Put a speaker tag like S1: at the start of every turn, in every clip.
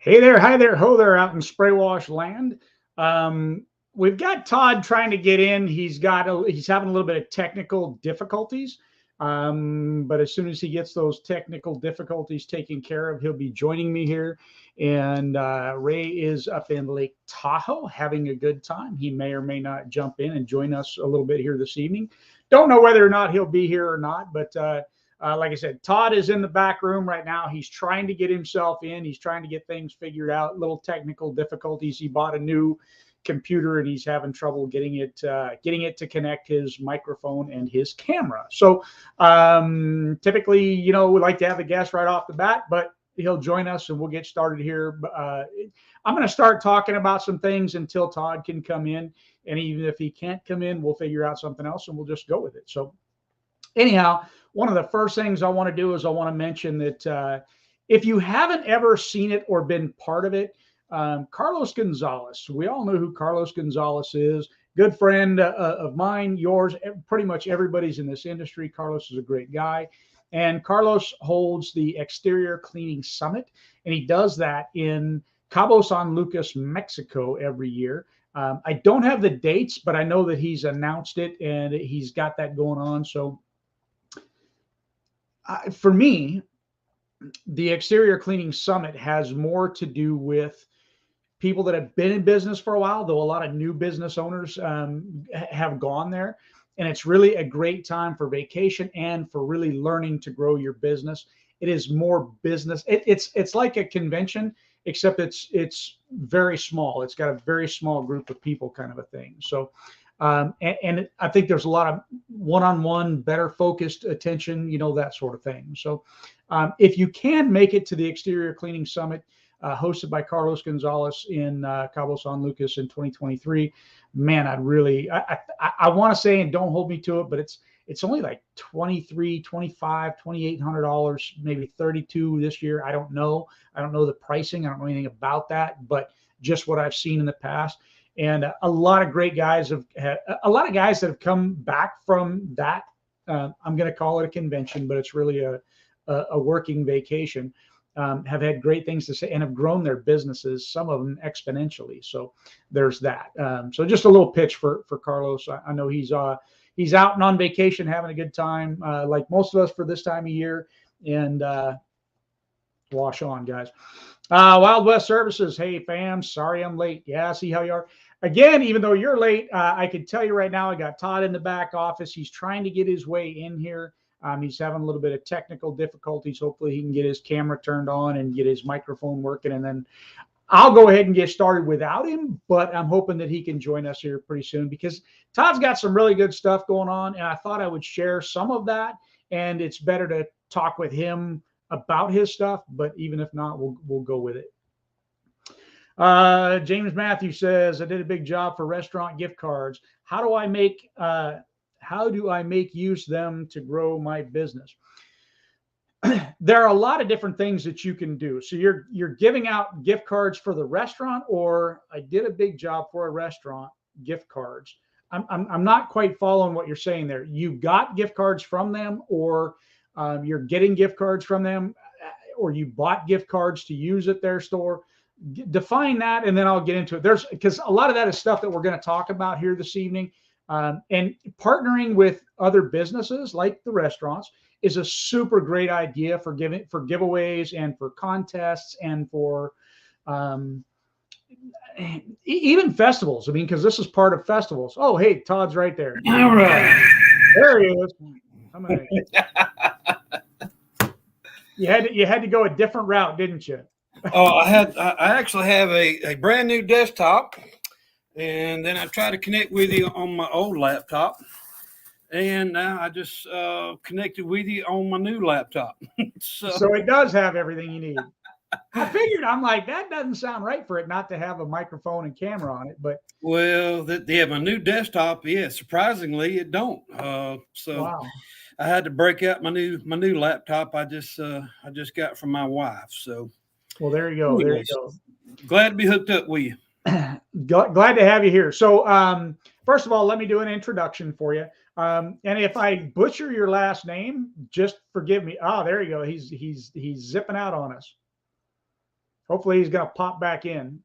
S1: Hey there, hi there, ho there out in spray wash land. We've got Todd trying to get in. He's having a little bit of technical difficulties. But as soon as he gets those technical difficulties taken care of, he'll be joining me here. And Ray is up in Lake Tahoe having a good time. He may or may not jump in and join us a little bit here this evening. Don't know whether or not he'll be here or not, but like I said, Todd is in the back room right now. He's trying to get himself in. He's trying to get things figured out. Little technical difficulties. He bought a new computer and he's having trouble getting it to connect his microphone and his camera. So typically, we like to have the guest right off the bat, but he'll join us and we'll get started here. I'm going to start talking about some things until Todd can come in, and even if he can't come in, we'll figure out something else and we'll just go with it. So anyhow, one of the first things I want to do is I want to mention that if you haven't ever seen it or been part of it, Carlos Gonzalez, we all know who Carlos Gonzalez is. Good friend of mine, yours, pretty much everybody's in this industry. Carlos is a great guy. And Carlos holds the Exterior Cleaning Summit, and he does that in Cabo San Lucas, Mexico every year. I don't have the dates, but I know that he's announced it and he's got that going on. So for me, the Exterior Cleaning Summit has more to do with people that have been in business for a while, though a lot of new business owners have gone there. And it's really a great time for vacation and for really learning to grow your business. It is more business. It's like a convention, except it's very small. It's got a very small group of people, kind of a thing. So and I think there's a lot of one-on-one, better focused attention, that sort of thing. So if you can make it to the Exterior Cleaning Summit, hosted by Carlos Gonzalez in Cabo San Lucas in 2023, man, I want to say, and don't hold me to it, but it's only like $23, $25, $2,800, maybe $32 this year. I don't know the pricing. I don't know anything about that, but just what I've seen in the past. And a lot of great guys that have come back from that. I'm going to call it a convention, but it's really a working vacation. Have had great things to say and have grown their businesses, some of them exponentially. So there's that. So just a little pitch for Carlos. I know he's out and on vacation, having a good time, like most of us for this time of year. And wash on, guys. Wild West Services. Hey, fam. Sorry I'm late. Yeah, see how you are. Again, even though you're late, I can tell you right now, I got Todd in the back office. He's trying to get his way in here. He's having a little bit of technical difficulties. Hopefully he can get his camera turned on and get his microphone working. And then I'll go ahead and get started without him, but I'm hoping that he can join us here pretty soon because Todd's got some really good stuff going on. And I thought I would share some of that. And it's better to talk with him about his stuff, but even if not, we'll go with it. James Matthew says, I did a big job for restaurant gift cards. How do I make use them to grow my business? There are a lot of different things that you can do. So you're giving out gift cards for the restaurant, or I did a big job for a restaurant gift cards. I'm not quite following what you're saying there. You got gift cards from them, or you're getting gift cards from them, or you bought gift cards to use at their store. Define that, and then I'll get into it. Because a lot of that is stuff that we're going to talk about here this evening. And partnering with other businesses like the restaurants is a super great idea for giveaways and for contests and for even festivals. I mean, because this is part of festivals. Oh, hey, Todd's right there.
S2: All right,
S1: there he is. You had to go a different route, didn't you?
S2: I actually have a brand new desktop, and then I try to connect with you on my old laptop, and now I just connected with you on my new laptop.
S1: So it does have everything you need. I figured, I'm like, that doesn't sound right for it not to have a microphone and camera on it, but
S2: my new desktop, surprisingly it don't. So
S1: wow.
S2: I had to break out my new laptop. I just got from my wife. So
S1: well, there you go. Anyways, there you
S2: go. Glad to be hooked up with you.
S1: Glad to have you here. So first of all, let me do an introduction for you. And if I butcher your last name, just forgive me. Oh, there you go. He's zipping out on us. Hopefully he's going to pop back in.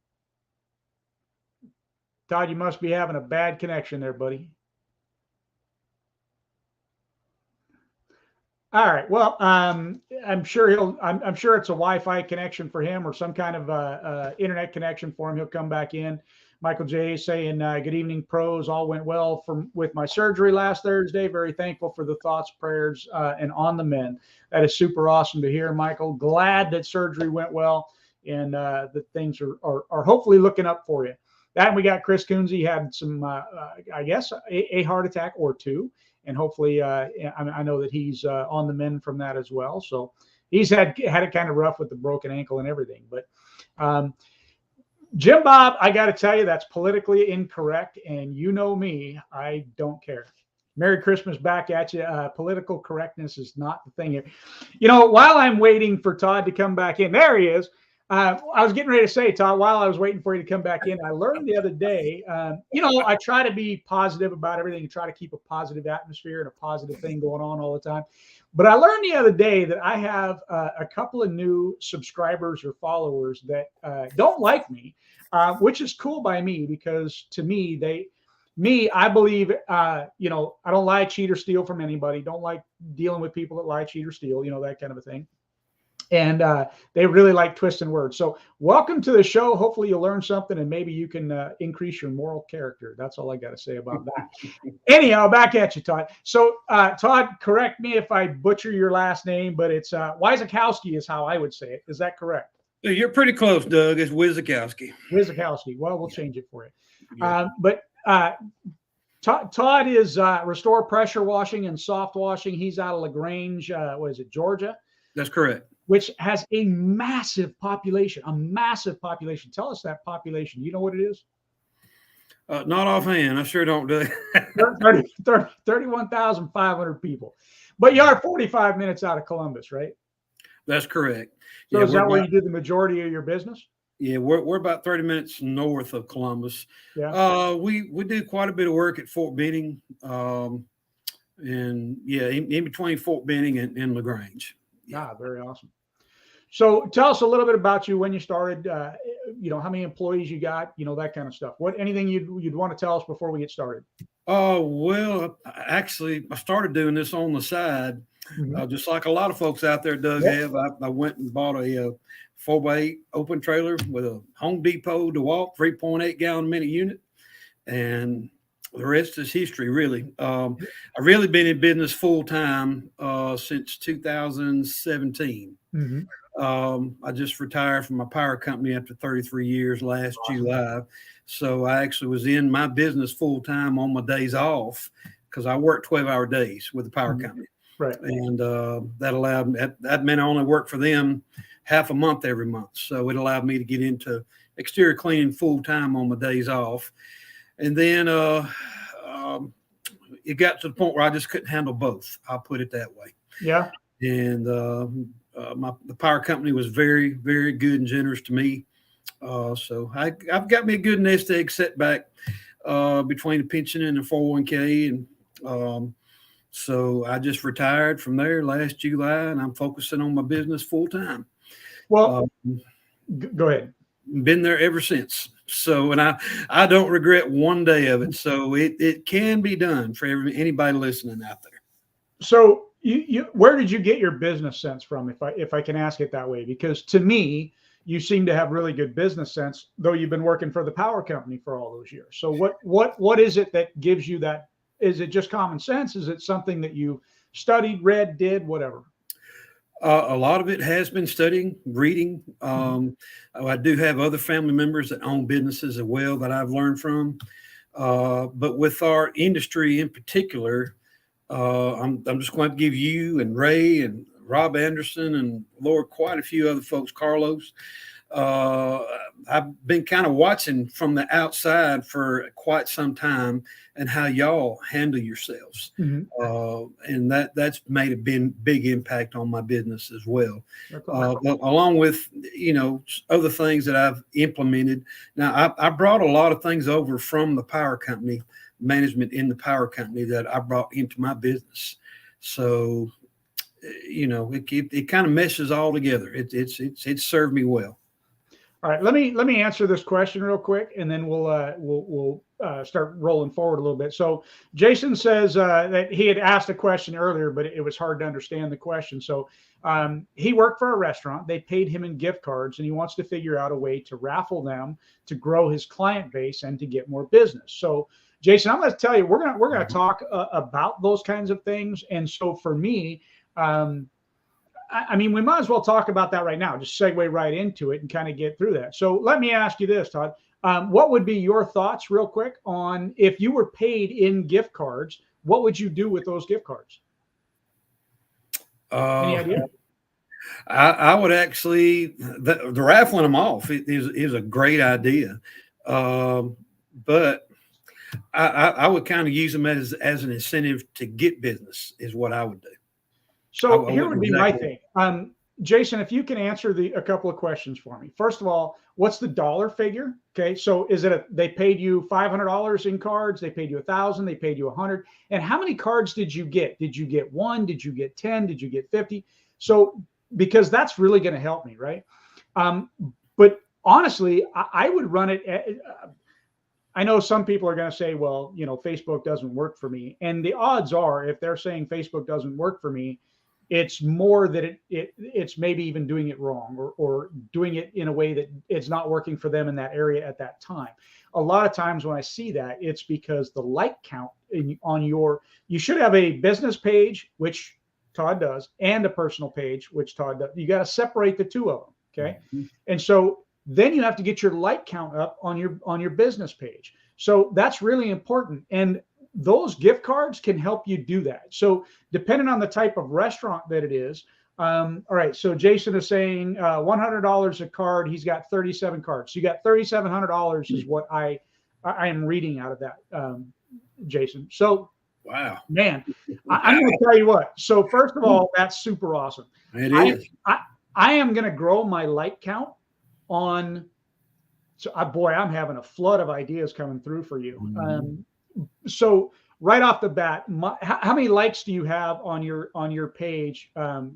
S1: Todd, you must be having a bad connection there, buddy. All right. Well, I'm sure I'm sure it's a Wi-Fi connection for him or some kind of internet connection for him. He'll come back in. Michael J saying, good evening, pros. All went well with my surgery last Thursday. Very thankful for the thoughts, prayers, and on the mend. That is super awesome to hear, Michael. Glad that surgery went well and that things are hopefully looking up for you. That, and we got Chris Coonsey had some, I guess, a heart attack or two. And hopefully, I know that he's on the mend from that as well. So he's had it kind of rough with the broken ankle and everything. But Jim Bob, I got to tell you, that's politically incorrect. And you know me, I don't care. Merry Christmas back at you. Political correctness is not the thing here. You know, while I'm waiting for Todd to come back in, there he is. I was getting ready to say, Todd, while I was waiting for you to come back in, I learned the other day, you know, I try to be positive about everything and try to keep a positive atmosphere and a positive thing going on all the time. But I learned the other day that I have a couple of new subscribers or followers that don't like me, which is cool by me because to me, I believe, you know, I don't lie, cheat, or steal from anybody. Don't like dealing with people that lie, cheat, or steal, you know, that kind of a thing. And they really like twisting words. So welcome to the show. Hopefully you'll learn something and maybe you can increase your moral character. That's all I got to say about that. Anyhow, back at you, Todd. So Todd, correct me if I butcher your last name, but it's Wyzykowski is how I would say it. Is that correct?
S2: You're pretty close, Doug. It's Wyzykowski.
S1: Wyzykowski. Well, we'll change it for you. Yeah. But Todd is Restore Pressure Washing and Soft Washing. He's out of LaGrange, what is it, Georgia?
S2: That's correct.
S1: Which has a massive population, Tell us that population. You know what it is?
S2: Not offhand. I sure don't do
S1: it. 31,500 people. But you are 45 minutes out of Columbus, right?
S2: That's correct.
S1: So is that where you do the majority of your business?
S2: Yeah, we're about 30 minutes north of Columbus. Yeah. We do quite a bit of work at Fort Benning. And yeah, in between Fort Benning and LaGrange.
S1: Yeah, very awesome. So tell us a little bit about you, when you started, you know, how many employees you got, you know, that kind of stuff. Anything you'd want to tell us before we get started?
S2: Well, actually, I started doing this on the side, just like a lot of folks out there, Doug, have. I went and bought a 4x8 open trailer with a Home Depot DeWalt 3.8 gallon a minute unit. And the rest is history, really. I've really been in business full time since 2017. I just retired from my power company after 33 years last July. So I actually was in my business full time on my days off because I worked 12-hour days with the power company. Right. And that allowed me, that meant I only worked for them half a month every month. So it allowed me to get into exterior cleaning full time on my days off. And then it got to the point where I just couldn't handle both. I'll put it that way. Yeah. And the power company was very, very good and generous to me. So I've got me a good nest egg set back between the pension and the 401k. And so I just retired from there last July, and I'm focusing on my business full time.
S1: Well, go ahead.
S2: Been there ever since. So, and I don't regret one day of it. So it can be done for anybody listening out there. So where did you get your business sense from, if I can ask it that way? Because to me, you seem to have really good business sense, though you've been working for the power company for all those years. So what is it that gives you that? Is it just common sense? Is it something that you studied, read, did, whatever? A lot of it has been studying, reading. I do have other family members that own businesses as well that I've learned from. But with our industry in particular, I'm just going to give you and Ray and Rob Anderson and Lord, quite a few other folks, Carlos. I've been kind of watching from the outside for quite some time and how y'all handle yourselves. And that's made a big impact on my business as well. Along with, you know, other things that I've implemented. Now, I brought a lot of things over from the power company, management in the power company that I brought into my business. So, you know, it kind of meshes all together. It's served me well.
S1: All right, let me answer this question real quick, and then we'll start rolling forward a little bit. So Jason says that he had asked a question earlier, but it was hard to understand the question. So he worked for a restaurant. They paid him in gift cards, and he wants to figure out a way to raffle them to grow his client base and to get more business. So Jason, I'm going to tell you, we're gonna talk about those kinds of things. And so for me, I mean, we might as well talk about that right now. Just segue right into it and kind of get through that. So let me ask you this, Todd. What would be your thoughts, real quick, on if you were paid in gift cards? What would you do with those gift cards? Any idea?
S2: I would actually the raffling them off is a great idea, but I would kind of use them as an incentive to get business is what I would do.
S1: So here would be my thing. Jason, if you can answer a couple of questions for me. First of all, what's the dollar figure? Okay, so is it they paid you $500 in cards? They paid you $1,000? They paid you $100? And how many cards did you get? Did you get 1? Did you get 10? Did you get 50? So because that's really going to help me, right? But honestly, I would run it. I know some people are going to say, well, Facebook doesn't work for me. And the odds are, if they're saying Facebook doesn't work for me, it's more that it's maybe even doing it wrong or doing it in a way that it's not working for them in that area at that time. A lot of times when I see that, it's because the like count you should have a business page, which Todd does, and a personal page, which Todd does. You got to separate the two of them. Okay. Mm-hmm. And so then you have to get your like count up on your business page. So that's really important. And those gift cards can help you do that. So depending on the type of restaurant that it is. All right. So Jason is saying $100 a card. He's got 37 cards. So you got $3,700 is what I am reading out of that, Jason. So,
S2: wow,
S1: man, I'm going to tell you what. So first of all, that's super awesome.
S2: It is.
S1: I am going to grow my like count on. So boy, I'm having a flood of ideas coming through for you. Mm-hmm. So right off the bat, how many likes do you have on your page,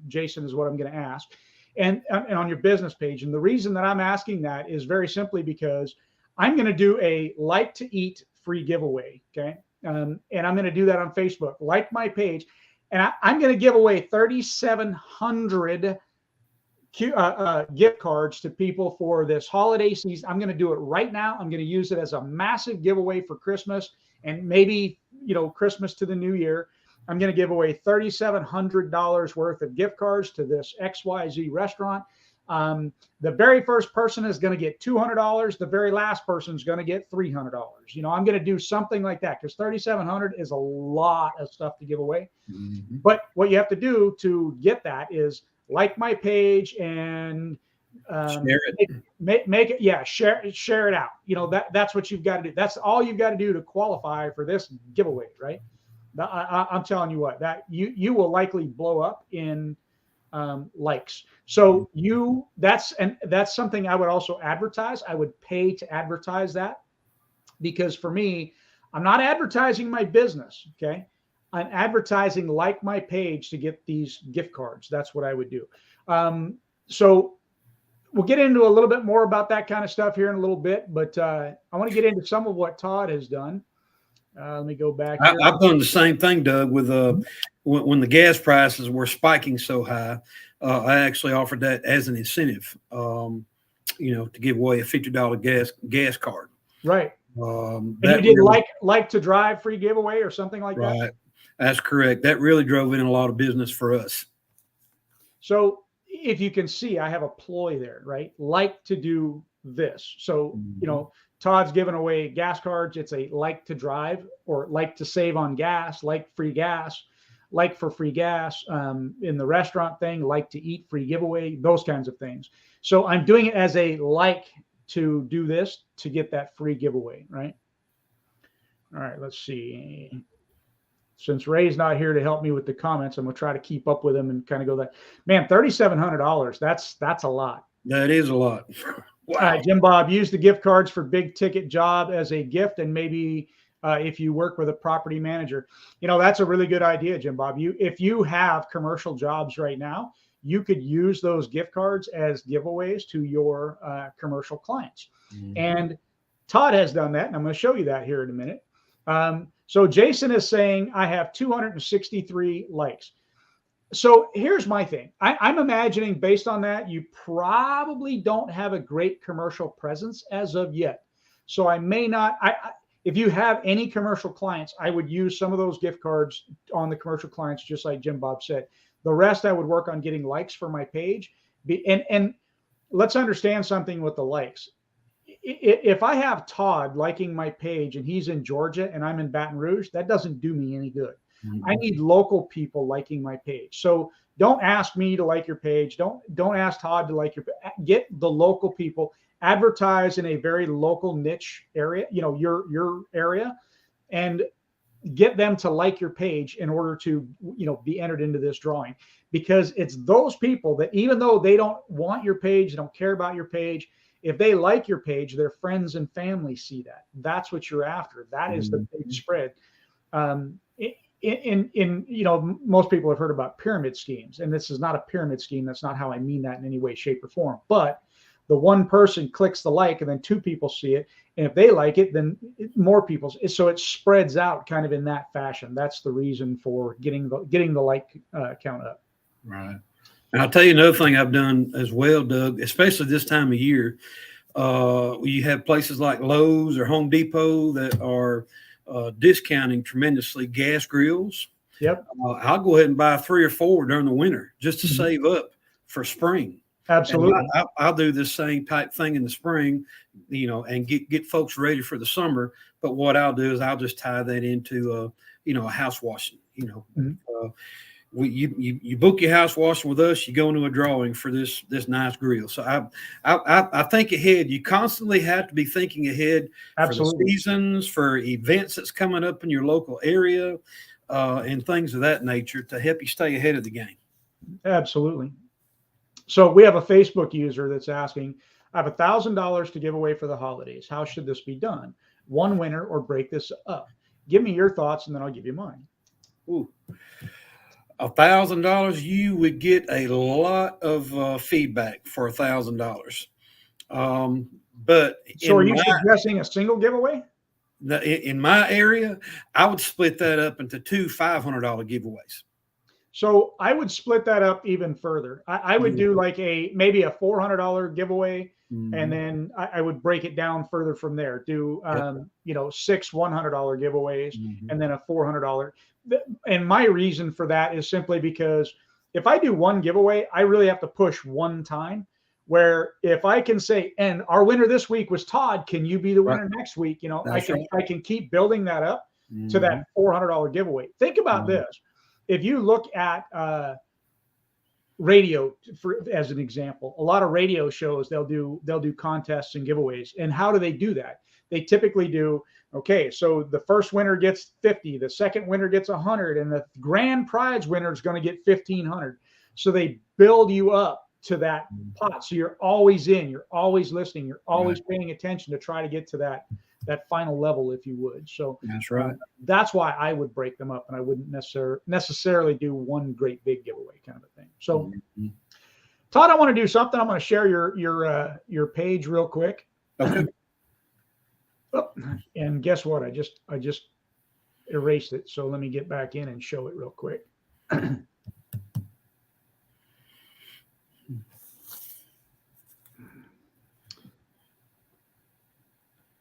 S1: Jason, is what I'm going to ask, and on your business page. And the reason that I'm asking that is very simply because I'm going to do a like to eat free giveaway. Okay. And I'm going to do that on Facebook, like my page. And I'm going to give away 3,700 gift cards to people for this holiday season. I'm going to do it right now. I'm going to use it as a massive giveaway for Christmas and maybe, Christmas to the new year. I'm going to give away $3,700 worth of gift cards to this XYZ restaurant. The very first person is going to get $200. The very last person is going to get $300. I'm going to do something like that because $3,700 is a lot of stuff to give away. Mm-hmm. But what you have to do to get that is like my page and
S2: share it.
S1: Make it, yeah, share it out. That's what you've got to do. That's all you've got to do to qualify for this giveaway, right? I'm telling you what, that you will likely blow up in likes. So that's something I would also advertise. I would pay to advertise that because for me, I'm not advertising my business. Okay. I'm advertising like my page to get these gift cards. That's what I would do. So we'll get into a little bit more about that kind of stuff here in a little bit, but I want to get into some of what Todd has done. Let me go back.
S2: I've done the same thing, Doug, with when the gas prices were spiking so high. I actually offered that as an incentive, to give away a $50 gas card.
S1: Right. And you did really, like to drive free giveaway or something like that?
S2: Right. That's correct. That really drove in a lot of business for us.
S1: So if you can see, I have a ploy there, right? Like to do this. So, Todd's giving away gas cards. It's a like to drive or like to save on gas, like free gas, like for free gas in the restaurant thing, like to eat free giveaway, those kinds of things. So I'm doing it as a like to do this to get that free giveaway, right? All right, let's see. Since Ray's not here to help me with the comments, I'm going to try to keep up with him and kind of go that. Man, $3,700. That's a lot.
S2: That is a lot.
S1: Wow. All right, Jim Bob, use the gift cards for big ticket job as a gift, and maybe if you work with a property manager, that's a really good idea, Jim Bob. If you have commercial jobs right now, you could use those gift cards as giveaways to your commercial clients. Mm-hmm. And Todd has done that, and I'm going to show you that here in a minute. So Jason is saying, I have 263 likes. So here's my thing. I'm imagining, based on that, you probably don't have a great commercial presence as of yet. So I may not, if you have any commercial clients, I would use some of those gift cards on the commercial clients, just like Jim Bob said. The rest, I would work on getting likes for my page. And let's understand something with the likes. If I have Todd liking my page and he's in Georgia and I'm in Baton Rouge, that doesn't do me any good. Mm-hmm. I need local people liking my page. So don't ask me to like your page. Don't ask Todd to like your page. Get the local people. Advertise in a very local niche area, your area, and get them to like your page in order to, be entered into this drawing. Because it's those people that, even though they don't want your page, they don't care about your page, if they like your page, their friends and family see that. That's what you're after. That is the big spread. Most people have heard about pyramid schemes, and this is not a pyramid scheme. That's not how I mean that in any way, shape, or form. But the one person clicks the like, and then two people see it, and if they like it, then more people. So it spreads out kind of in that fashion. That's the reason for getting the like count up.
S2: Right. And I'll tell you another thing I've done as well, Doug, especially this time of year. You have places like Lowe's or Home Depot that are discounting tremendously gas grills.
S1: Yep.
S2: I'll go ahead and buy 3 or 4 during the winter just to save up for spring.
S1: Absolutely.
S2: I'll do this same type thing in the spring, and get folks ready for the summer. But what I'll do is I'll just tie that into a house washing. You book your house washing with us, you go into a drawing for this nice grill. So I think ahead. You constantly have to be thinking ahead.
S1: Absolutely.
S2: For the seasons, for events that's coming up in your local area, and things of that nature to help you stay ahead of the game.
S1: Absolutely. So we have a Facebook user that's asking, I have $1,000 to give away for the holidays. How should this be done? One winner or break this up? Give me your thoughts, and then I'll give you mine.
S2: Ooh. $1,000, you would get a lot of feedback for $1,000. But
S1: so are you suggesting a single giveaway?
S2: In my area, I would split that up into 2 $500 giveaways.
S1: So I would split that up even further. I would do like maybe a $400 giveaway, and then I would break it down further from there. Do 6 $100 giveaways, and then a $400. And my reason for that is simply because if I do one giveaway, I really have to push one time. Where if I can say, and our winner this week was Todd, can you be the winner next week? I can keep building that up to that $400 giveaway. Think about this. If you look at radio, as an example, a lot of radio shows, they'll do contests and giveaways. And how do they do that? They typically do, okay, so the first winner gets 50, the second winner gets 100, and the grand prize winner is going to get 1,500. So they build you up to that pot. So you're always in, you're always listening, you're always paying attention to try to get to that final level, if you would. So
S2: that's right.
S1: That's why I would break them up, and I wouldn't necessarily do one great big giveaway kind of a thing. So Todd, I want to do something. I'm going to share your page real quick.
S2: Okay.
S1: And guess what? I just erased it. So let me get back in and show it real quick.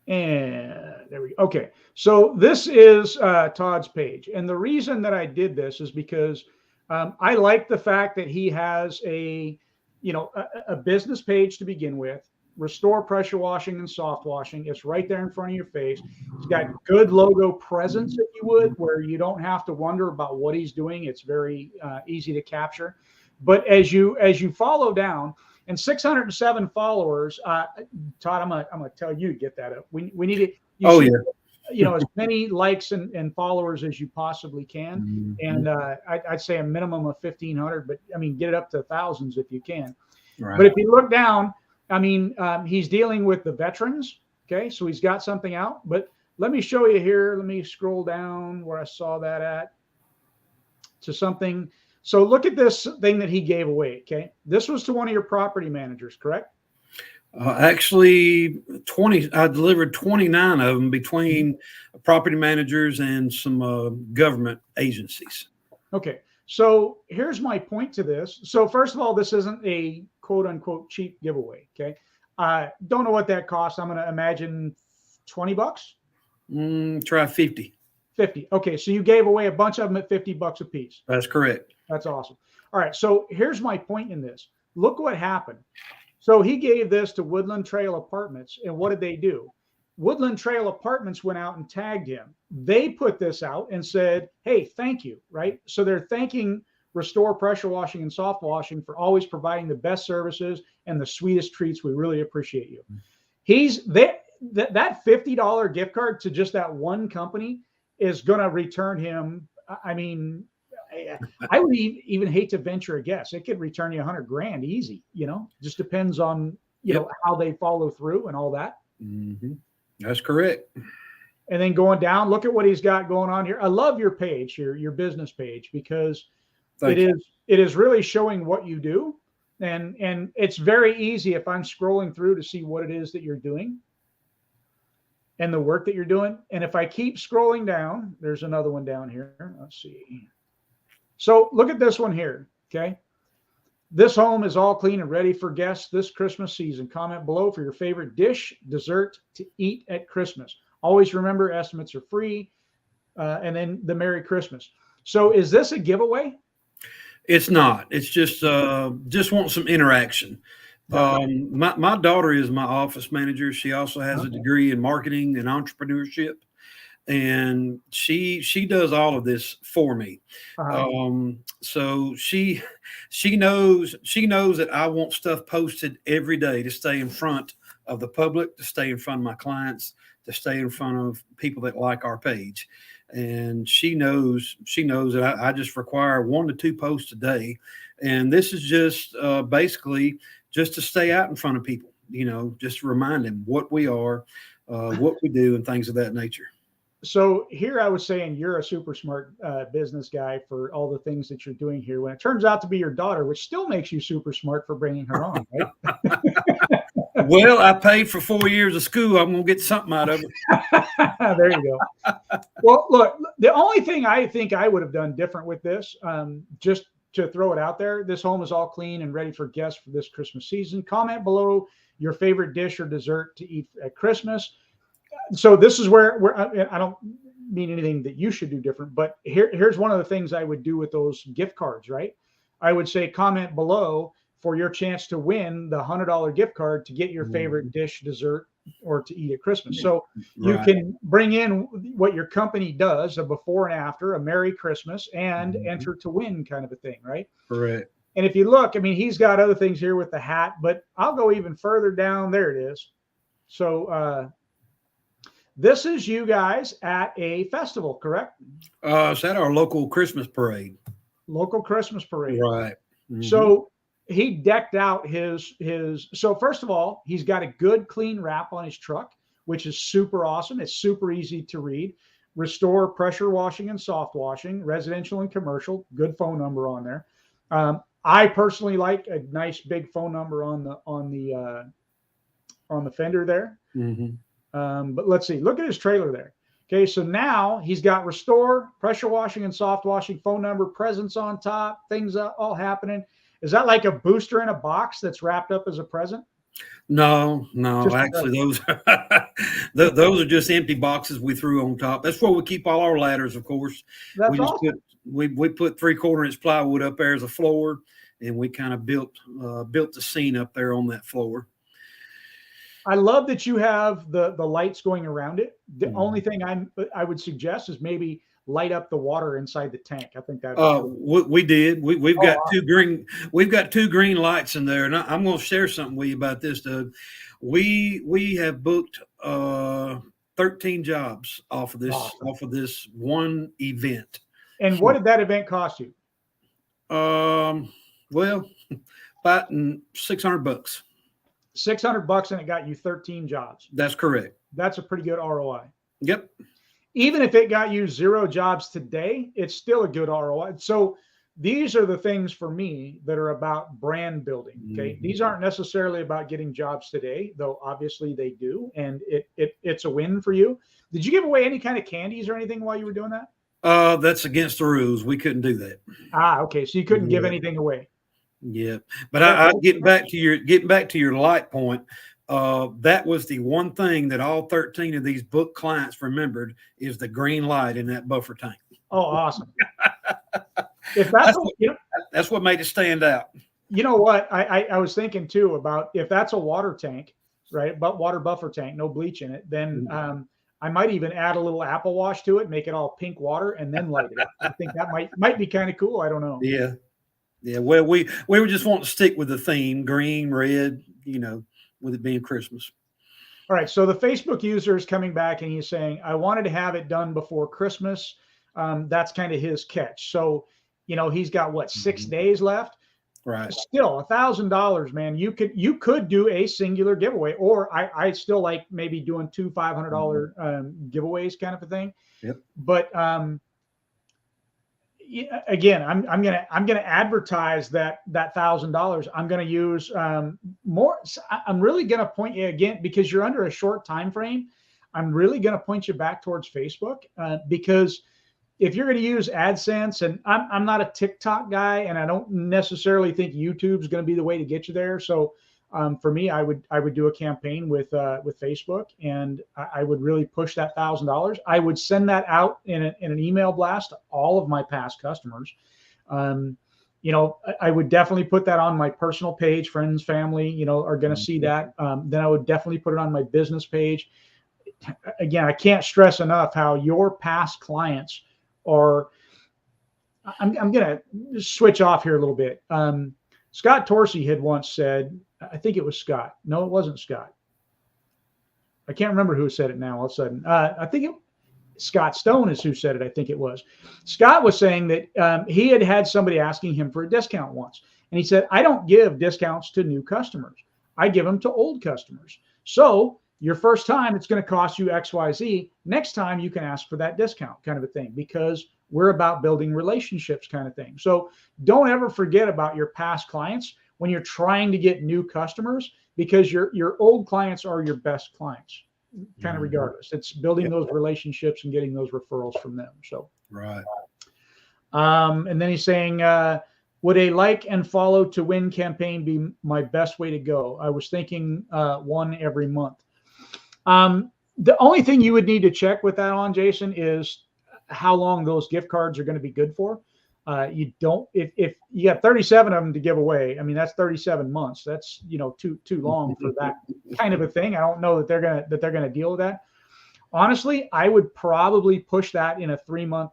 S1: And there we go. Okay. So this is Todd's page. And the reason that I did this is because I like the fact that he has a business page to begin with. Restore pressure washing and soft washing. It's right there in front of your face. It's got good logo presence, if you would, where you don't have to wonder about what he's doing. It's very easy to capture. But as you follow down, and 607 followers, Todd, I'm gonna tell you to get that up. We need it. As many likes and followers as you possibly can. And I'd say a minimum of 1,500, but I mean, get it up to thousands if you can. Right. But if you look down, I mean, he's dealing with the veterans. Okay, so he's got something out. But let me show you here. Let me scroll down where I saw that at to something So look at this thing that he gave away. Okay. This was to one of your property managers, correct?
S2: Actually, 20. I delivered 29 of them between property managers and some government agencies.
S1: Okay. So here's my point to this. So first of all, this isn't a quote unquote cheap giveaway. Okay. Don't know what that costs. I'm going to imagine $20.
S2: Try 50.
S1: 50. Okay. So you gave away a bunch of them at $50 a piece.
S2: That's correct.
S1: That's awesome. All right. So here's my point in this. Look what happened. So he gave this to Woodland Trail Apartments. And what did they do? Woodland Trail Apartments went out and tagged him. They put this out and said, hey, thank you. Right. So they're thanking Restore Pressure Washing and Soft Washing for always providing the best services and the sweetest treats. We really appreciate you. He's that $50 gift card to just that one company is going to return him. I mean, I would even hate to venture a guess. It could return you $100,000 easy, just depends on, how they follow through and all that.
S2: Mm-hmm. That's correct.
S1: And then going down, look at what he's got going on here. I love your page here, your business page, because it is really showing what you do. And it's very easy if I'm scrolling through to see what it is that you're doing and the work that you're doing. And if I keep scrolling down, there's another one down here. Let's see. So look at this one here, okay? This home is all clean and ready for guests this Christmas season. Comment below for your favorite dish, dessert to eat at Christmas. Always remember, estimates are free. And then the Merry Christmas. So is this a giveaway?
S2: It's not. It's just want some interaction. My daughter is my office manager. She also has a degree in marketing and entrepreneurship. And she does all of this for me. So she knows that I want stuff posted every day to stay in front of the public, to stay in front of my clients, to stay in front of people that like our page. And she knows that I just require 1 to 2 posts a day. And this is just basically just to stay out in front of people, just to remind them what we are, what we do, and things of that nature.
S1: So here I was saying you're a super smart business guy for all the things that you're doing here. When it turns out to be your daughter, which still makes you super smart for bringing her on, right?
S2: Well, I paid for 4 years of school. I'm going to get something out of it.
S1: There you go. Well, look, the only thing I think I would have done different with this, just to throw it out there, this home is all clean and ready for guests for this Christmas season. Comment below your favorite dish or dessert to eat at Christmas. So this is where I don't mean anything that you should do different, but here's one of the things I would do with those gift cards, right? I would say comment below for your chance to win the $100 gift card to get your favorite dish, dessert, or to eat at Christmas. So you can bring in what your company does, a before and after, a Merry Christmas, and enter to win kind of a thing, right?
S2: Correct.
S1: And if you look, I mean, he's got other things here with the hat, but I'll go even further down. There it is. So this is you guys at a festival, correct?
S2: It's at our local Christmas parade.
S1: Local Christmas parade.
S2: Right. Mm-hmm.
S1: So he decked out his. So first of all, he's got a good clean wrap on his truck, which is super awesome. It's super easy to read. Restore Pressure Washing and Soft Washing, residential and commercial. Good phone number on there. I personally like a nice big phone number on the fender there.
S2: Mm-hmm.
S1: But let's see. Look at his trailer there. Okay, so now he's got Restore Pressure Washing and Soft Washing phone number, presents on top, things all happening. Is that like a booster in a box that's wrapped up as a present?
S2: No. Actually, those are just empty boxes we threw on top. That's where we keep all our ladders, of course.
S1: That's awesome.
S2: We put 3/4-inch plywood up there as a floor, and we kind of built the scene up there on that floor.
S1: I love that you have the lights going around it. The only thing I would suggest is maybe light up the water inside the tank. I think that.
S2: We did. We've got two green. We've got 2 green lights in there, and I'm going to share something with you about this, Doug. We have booked 13 jobs off of this one event.
S1: And what did that event cost you?
S2: Well, about $600.
S1: $600, and it got you 13 jobs.
S2: That's correct.
S1: That's a pretty good ROI.
S2: Yep.
S1: Even if it got you 0 jobs today, it's still a good ROI. So these are the things for me that are about brand building. Okay.
S2: Mhm.
S1: These aren't necessarily about getting jobs today, though obviously they do. And it's a win for you. Did you give away any kind of candies or anything while you were doing that?
S2: That's against the rules. We couldn't do that.
S1: Ah, okay. So you couldn't give
S2: Yeah.
S1: anything away.
S2: Yeah, but
S1: That's
S2: I
S1: okay.
S2: getting back to your light point. That was the one thing that all 13 of these book clients remembered is the green light in that buffer tank.
S1: Oh, awesome. If that's,
S2: That's what made it stand out.
S1: you know what, I was thinking too about if that's a water tank, right? But water buffer tank, no bleach in it, then I might even add a little apple wash to it, make it all pink water, and then light it up. I think that might be kind of cool. I don't know.
S2: Yeah, yeah. Well, we were just wanting to stick with the theme, green, red. With it being Christmas.
S1: All right. So the Facebook user is coming back and he's saying, I wanted to have it done before Christmas. That's kind of his catch. So, he's got what, 6 days left?
S2: Right.
S1: Still $1,000, man. You could do a singular giveaway, or I still like maybe doing two $500 giveaways kind of a thing.
S2: Yep.
S1: But again, I'm gonna advertise that $1,000. I'm gonna use more. I'm really gonna point you again, because you're under a short time frame. I'm really gonna point you back towards Facebook because if you're going to use AdSense, and I'm not a TikTok guy, and I don't necessarily think YouTube's going to be the way to get you there. So for me, I would do a campaign with Facebook, and I would really push that $1,000. I would send that out in an email blast to all of my past customers. I would definitely put that on my personal page. Friends, family, are going to see that. Then I would definitely put it on my business page. Again, I can't stress enough how your past clients or I'm going to switch off here a little bit. Scott Torsey had once said, I think it was Scott. No, it wasn't Scott. I can't remember who said it now all of a sudden. I think Scott Stone is who said it. I think it was. Scott was saying that he had somebody asking him for a discount once. And he said, I don't give discounts to new customers. I give them to old customers. So your first time, it's going to cost you XYZ. Next time, you can ask for that discount kind of a thing, because we're about building relationships kind of thing. So don't ever forget about your past clients when you're trying to get new customers, because your old clients are your best clients, kind of regardless. It's building those relationships and getting those referrals from them. So
S2: right.
S1: And then he's saying, would a like and follow to win campaign be my best way to go? I was thinking one every month. The only thing you would need to check with that on, Jason, is how long those gift cards are going to be good for. You don't, if you got 37 of them to give away, I mean, that's 37 months. That's, too long for that kind of a thing. I don't know that they're going to deal with that. Honestly, I would probably push that in a 3-month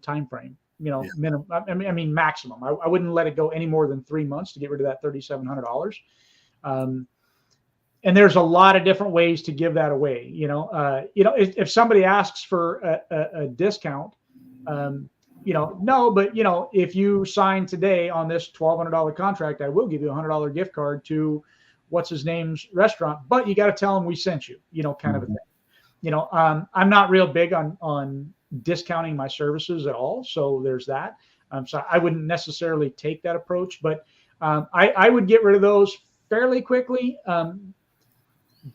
S1: time frame, minimum. I mean, maximum. I wouldn't let it go any more than 3 months to get rid of that $3,700. And there's a lot of different ways to give that away. If somebody asks for a discount, no, but if you sign today on this $1,200 contract, I will give you a $100 gift card to what's his name's restaurant, but you got to tell them we sent you, kind of a thing. I'm not real big on discounting my services at all. So there's that. So I wouldn't necessarily take that approach, but I would get rid of those fairly quickly.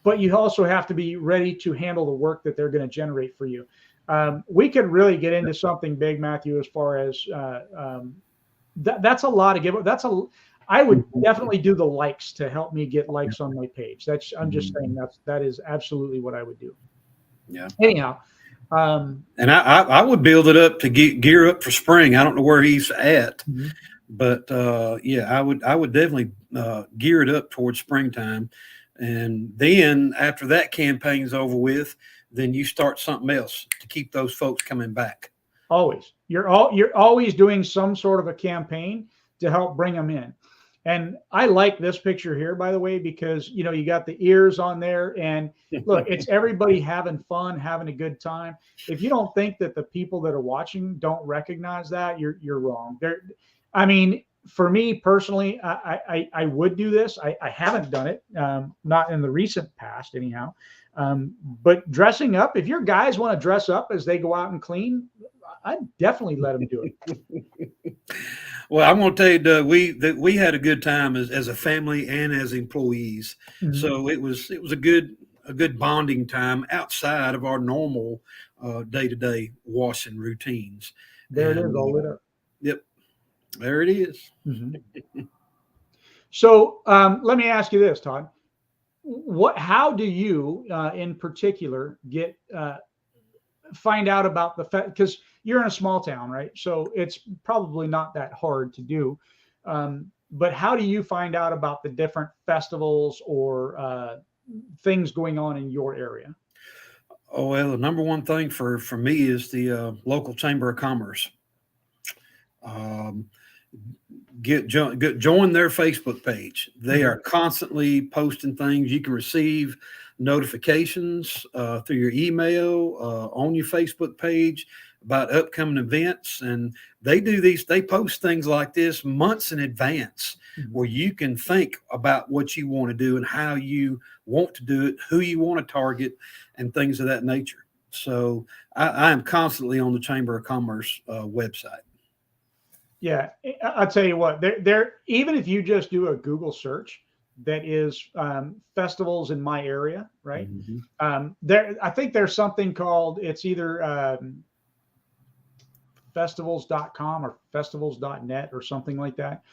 S1: But you also have to be ready to handle the work that they're going to generate for you. We could really get into something big, Matthew, as far as that's a lot of give. I would definitely do the likes to help me get likes on my page. I'm just saying that is absolutely what I would do.
S2: Yeah.
S1: Anyhow.
S2: And I would build it up to gear up for spring. I don't know where he's at, but I would definitely gear it up towards springtime. And then after that campaign's over with, then you start something else to keep those folks coming back.
S1: Always. You're always doing some sort of a campaign to help bring them in. And I like this picture here, by the way, because, you got the ears on there, and look, it's everybody having fun, having a good time. If you don't think that the people that are watching don't recognize that, you're wrong. For me personally, I would do this. I haven't done it, not in the recent past anyhow. But dressing up, if your guys want to dress up as they go out and clean, I'd definitely let them do it.
S2: Well, I'm going to tell you, Doug, we had a good time as a family and as employees.
S1: Mhm.
S2: So it was a good bonding time outside of our normal day-to-day washing routines.
S1: There it is, all lit
S2: And
S1: up.
S2: yep, there it is.
S1: Mhm. So let me ask you this, Todd. How do you, in particular, get find out about because you're in a small town, right? So it's probably not that hard to do. But how do you find out about the different festivals or things going on in your area?
S2: Oh, well, the number one thing for me is the local chamber of commerce. Um, join their Facebook page. They
S1: Mhm.
S2: are constantly posting things. You can receive notifications through your email on your Facebook page about upcoming events, and they post things like this months in advance,
S1: Mhm.
S2: where you can think about what you want to do and how you want to do it, who you want to target, and things of that nature. So I am constantly on the Chamber of Commerce website.
S1: Yeah, I'll tell you what. There, even if you just do a Google search that is festivals in my area, right?
S2: Mhm.
S1: There, I think there's something called it's either festivals.com or festivals.net or something like that.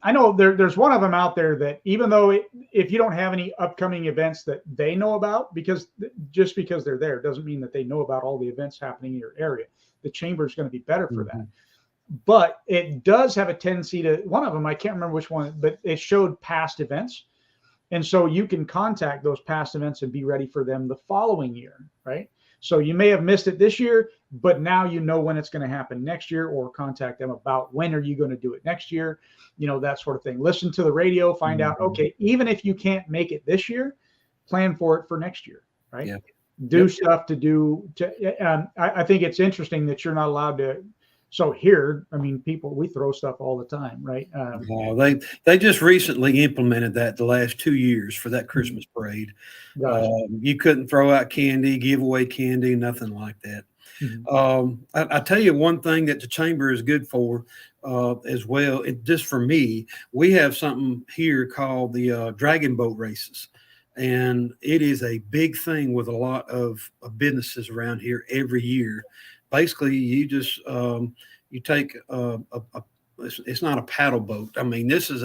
S1: I know there's one of them out there that even though if you don't have any upcoming events that they know about, because just because they're there doesn't mean that they know about all the events happening in your area. The chamber is going to be better for that.
S2: Mhm.
S1: But it does have a tendency to, one of them, I can't remember which one, but it showed past events. And so you can contact those past events and be ready for them the following year, right? So you may have missed it this year, but now you know when it's going to happen next year, or contact them about when are you going to do it next year, that sort of thing. Listen to the radio, find out,
S2: Mhm.
S1: okay, even if you can't make it this year, plan for it for next year, right?
S2: Yeah.
S1: Do
S2: Yep.
S1: stuff to do to, I think it's interesting that you're not allowed to. So here, I mean, we throw stuff all the time, right?
S2: They just recently implemented that the last 2 years for that
S1: Mhm.
S2: Christmas parade.
S1: Gotcha.
S2: You couldn't throw out candy, give away candy, nothing like that.
S1: Mhm.
S2: I tell you one thing that the chamber is good for as well. Just for me, we have something here called the dragon boat races, and it is a big thing with a lot of businesses around here every year. Basically, you take it's not a paddle boat. I mean, this is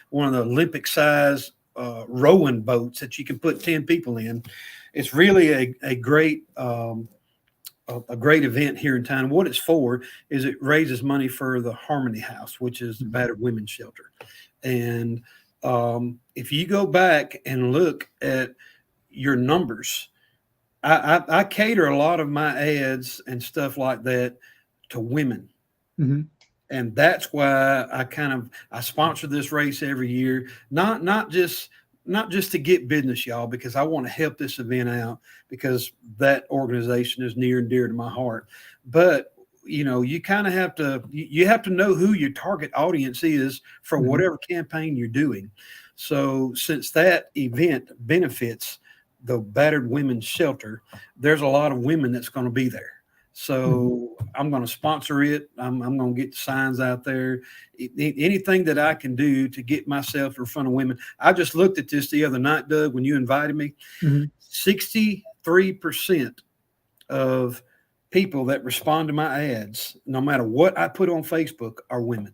S2: one of the Olympic size rowing boats that you can put 10 people in. It's really a great a great event here in town. What it's for is it raises money for the Harmony House, which is the
S1: Mhm.
S2: battered women's shelter. And if you go back and look at your numbers, I cater a lot of my ads and stuff like that to women.
S1: Mhm.
S2: And that's why I sponsor this race every year, not just to get business, y'all, because I want to help this event out because that organization is near and dear to my heart. But you kind of you have to know who your target audience is for
S1: Mhm.
S2: whatever campaign you're doing. So since that event benefits the battered women's shelter, there's a lot of women that's going to be there.
S1: Mhm.
S2: So I'm going to sponsor it. I'm going to get the signs out there. Anything that I can do to get myself in front of women. I just looked at this the other night, Doug, when you invited me.
S1: Mhm.
S2: 63% of people that respond to my ads, no matter what I put on Facebook, are women.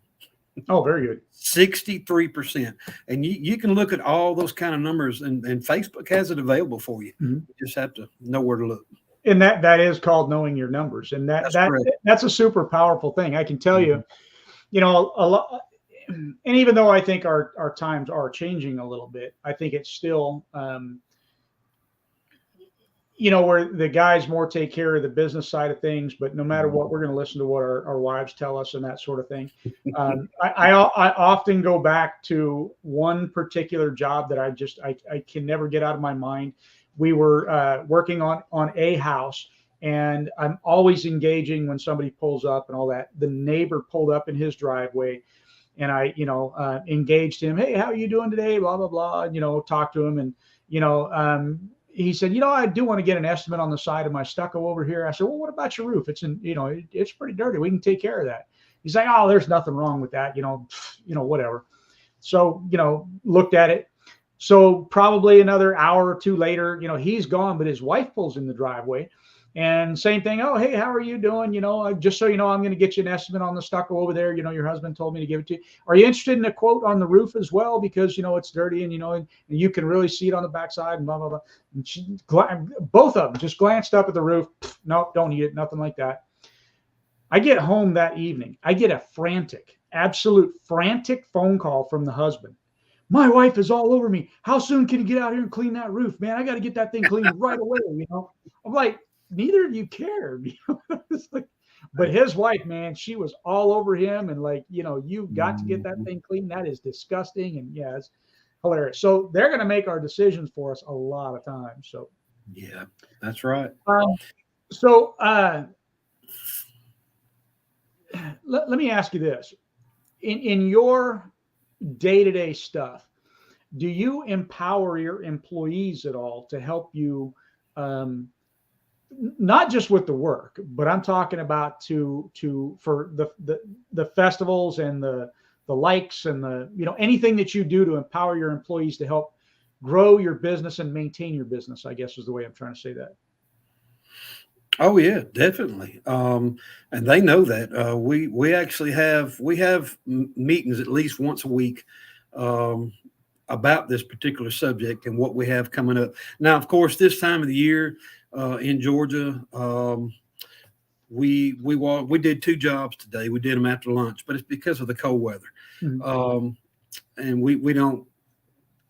S1: Oh, very good.
S2: 63%. And you can look at all those kind of numbers, and Facebook has it available for you.
S1: Mhm.
S2: You just have to know where to look.
S1: And that is called knowing your numbers, and
S2: That's correct.
S1: that's a super powerful thing. I can tell
S2: Mhm.
S1: you, a lot. And even though I think our times are changing a little bit, I think it's still, where the guys more take care of the business side of things. But no matter what, we're going to listen to what our wives tell us and that sort of thing. I often go back to one particular job that I can never get out of my mind. We were working on a house, and I'm always engaging when somebody pulls up and all that. The neighbor pulled up in his driveway, and I, engaged him. Hey, how are you doing today? Blah blah blah. Talk to him, and you know, um, he said, I do want to get an estimate on the side of my stucco over here. I said, well, what about your roof? It's it's pretty dirty. We can take care of that. He's like, oh, there's nothing wrong with that. Whatever. So, looked at it. So probably another hour or two later, he's gone, but his wife pulls in the driveway. And same thing. Oh, hey, how are you doing? Just so you know, I'm going to get you an estimate on the stucco over there. Your husband told me to give it to you. Are you interested in a quote on the roof as well? Because, it's dirty and, and you can really see it on the backside and blah, blah, blah. And both of them just glanced up at the roof. Nope, don't need it. Nothing like that. I get home that evening. I get a absolute frantic phone call from the husband. My wife is all over me. How soon can you get out here and clean that roof, man? I got to get that thing cleaned right away. I'm like, neither of you cared. But his wife, man, she was all over him and like, you've got to get that thing clean. That is disgusting. And yeah, it's hilarious. So they're going to make our decisions for us a lot of times. So
S2: yeah, that's right.
S1: Let me ask you this. In your day-to-day stuff, do you empower your employees at all to help you, not just with the work, but I'm talking about for the festivals and the likes and anything that you do to empower your employees to help grow your business and maintain your business, I guess is the way I'm trying to say that.
S2: Oh yeah, definitely. And they know that we actually have meetings at least once a week about this particular subject and what we have coming up. Now, of course, this time of the year in Georgia, we did 2 jobs today. We did them after lunch, but it's because of the cold weather. Mm-hmm. And we don't.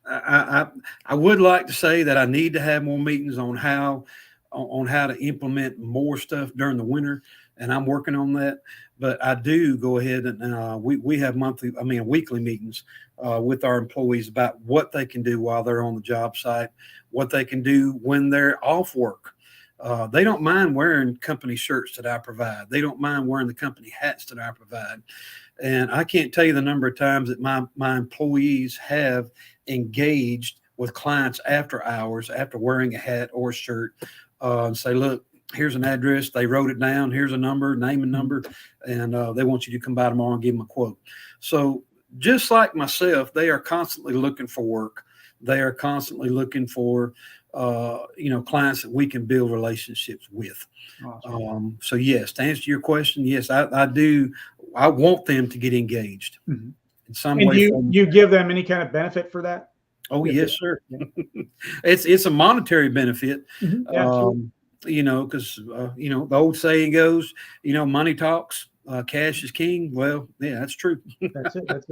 S2: I would like to say that I need to have more meetings on how to implement more stuff during the winter, and I'm working on that. But I do go ahead and we have weekly meetings with our employees about what they can do while they're on the job site, what they can do when they're off work. They don't mind wearing company shirts that I provide. They don't mind wearing the company hats that I provide. And I can't tell you the number of times that my employees have engaged with clients after hours, after wearing a hat or a shirt, and say, look, here's an address. They wrote it down. Here's a number, name and number. And they want you to come by tomorrow and give them a quote. So just like myself, they are constantly looking for work. They are constantly looking for, clients that we can build relationships with. Awesome. So yes, to answer your question, yes, I do. I want them to get engaged in some way.
S1: You give them any kind of benefit for that?
S2: Oh, yes, sir. It's a monetary benefit, because the old saying goes, money talks, cash is king. Well, yeah, that's true.
S1: That's it.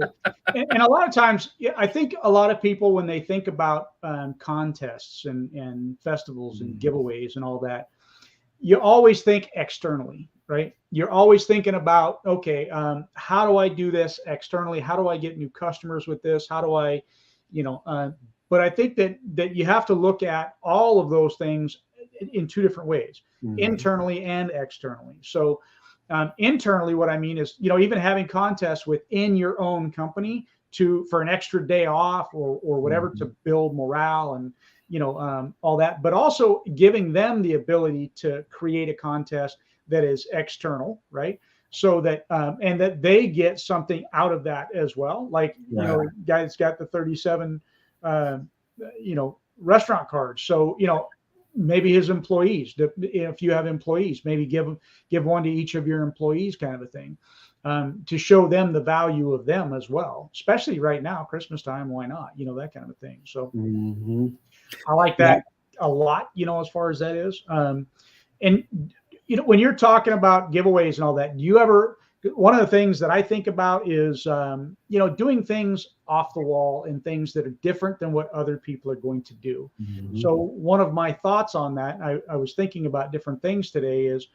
S1: And a lot of times, I think a lot of people, when they think about contests and festivals and giveaways and all that, you always think externally, right? You're always thinking about, okay, how do I do this externally? How do I get new customers with this? How do I, but I think that you have to look at all of those things in 2 different ways, internally and externally. So internally, what I mean is, even having contests within your own company for an extra day off or whatever to build morale and, all that, but also giving them the ability to create a contest that is external, right? So that, and that they get something out of that as well. Like, guy's got the 37, restaurant cards. So, maybe his employees, if you have employees, maybe give one to each of your employees, kind of a thing, to show them the value of them as well, especially right now, Christmas time, why not, that kind of a thing. So I like that a lot, as far as that is. And, when you're talking about giveaways and all that, one of the things that I think about is, doing things off the wall and things that are different than what other people are going to do. So one of my thoughts on that, I was thinking about different things today, is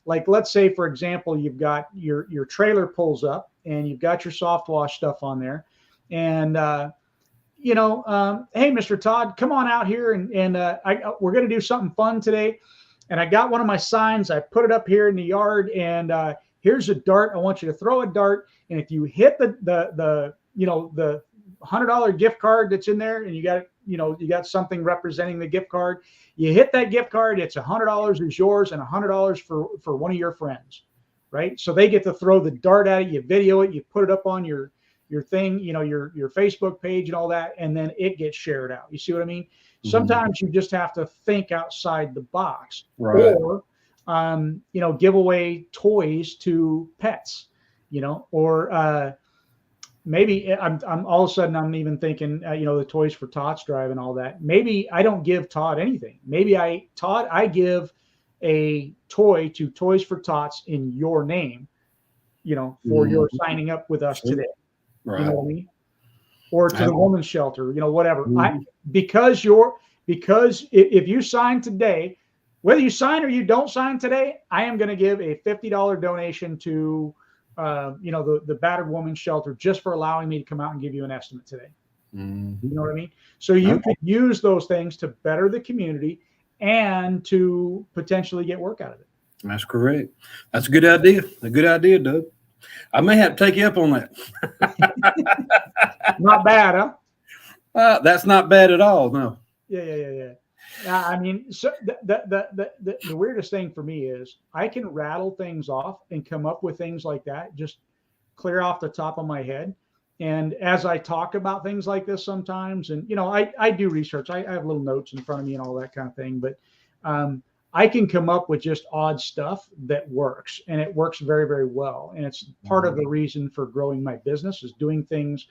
S1: like, let's say, for example, you've got your trailer pulls up and you've got your soft wash stuff on there. And, hey, Mr. Todd, come on out here and we're going to do something fun today. And I got one of my signs. I put it up here in the yard, and here's a dart. I want you to throw a dart, and if you hit the $100 gift card that's in there, and you got it, you got something representing the gift card. You hit that gift card, it's $100 is yours and $100 for one of your friends, right? So they get to throw the dart at it, you video it, you put it up on your thing, your Facebook page and all that, and then it gets shared out. You see what I mean? Sometimes you just have to think outside the box,
S2: Right.
S1: or give away toys to pets, or maybe I'm all of a sudden I'm even thinking, the toys for Todd's drive and all that. Maybe I don't give Todd anything. Maybe I give a toy to Toys for Tots in your name, for your signing up with us today.
S2: Right.
S1: You know what I mean? Or to the women's shelter, whatever. Because if you sign today, whether you sign or you don't sign today, I am going to give a $50 donation to, the battered women's shelter, just for allowing me to come out and give you an estimate today. You know what I mean? So you could use those things to better the community and to potentially get work out of it.
S2: That's correct. That's a good idea. A good idea, Doug. I may have to take you up on that.
S1: Not bad, huh?
S2: That's not bad at all. No.
S1: Yeah. I mean, so the weirdest thing for me is I can rattle things off and come up with things like that, just clear off the top of my head. And as I talk about things like this sometimes, and I do research, I have little notes in front of me and all that kind of thing, but I can come up with just odd stuff that works, and it works very, very well. And it's part of the reason for growing my business, is doing things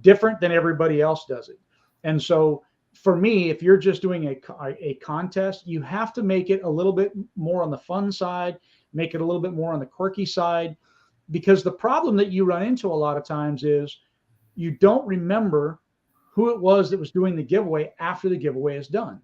S1: different than everybody else does it. And so for me, if you're just doing a contest, you have to make it a little bit more on the fun side, make it a little bit more on the quirky side, because the problem that you run into a lot of times is you don't remember who it was that was doing the giveaway after the giveaway is done,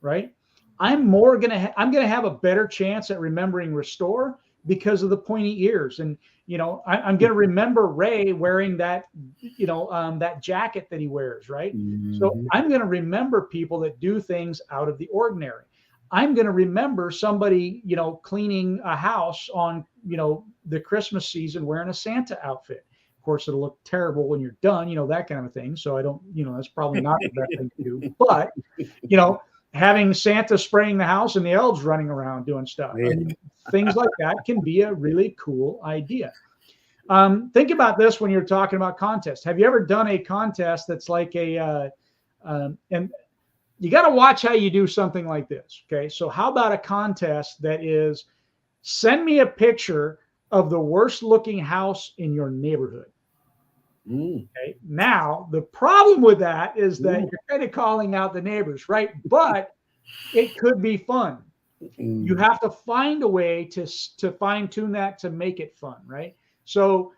S1: right? I'm going to have a better chance at remembering Restore because of the pointy ears. And, I'm going to remember Ray wearing that, that jacket that he wears, right? So I'm going to remember people that do things out of the ordinary. I'm going to remember somebody, cleaning a house on, the Christmas season wearing a Santa outfit. Of course, it'll look terrible when you're done, that kind of thing. So I don't, that's probably not the best thing to do. But, having Santa spraying the house and the elves running around doing stuff. I mean, things like that can be a really cool idea. Think about this when you're talking about contests. Have you ever done a contest that's like and you got to watch how you do something like this. Okay. So how about a contest that is, send me a picture of the worst looking house in your neighborhood. Okay. Now, the problem with that is that you're kind of calling out the neighbors, right? But it could be fun. You have to find a way to fine tune that to make it fun, right? So,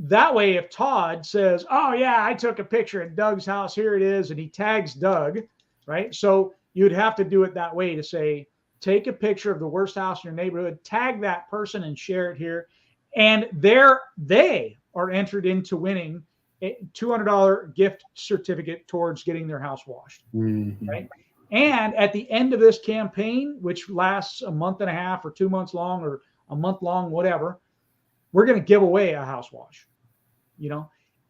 S1: that way, if Todd says, "Oh yeah, I took a picture at Doug's house, here it is," and he tags Doug, right? So you'd have to do it that way to say, take a picture of the worst house in your neighborhood, tag that person and share it here. And they are entered into winning a $200 gift certificate towards getting their house washed, right? And at the end of this campaign, which lasts a month and a half or 2 months long or a month long, whatever, we're going to give away a house wash,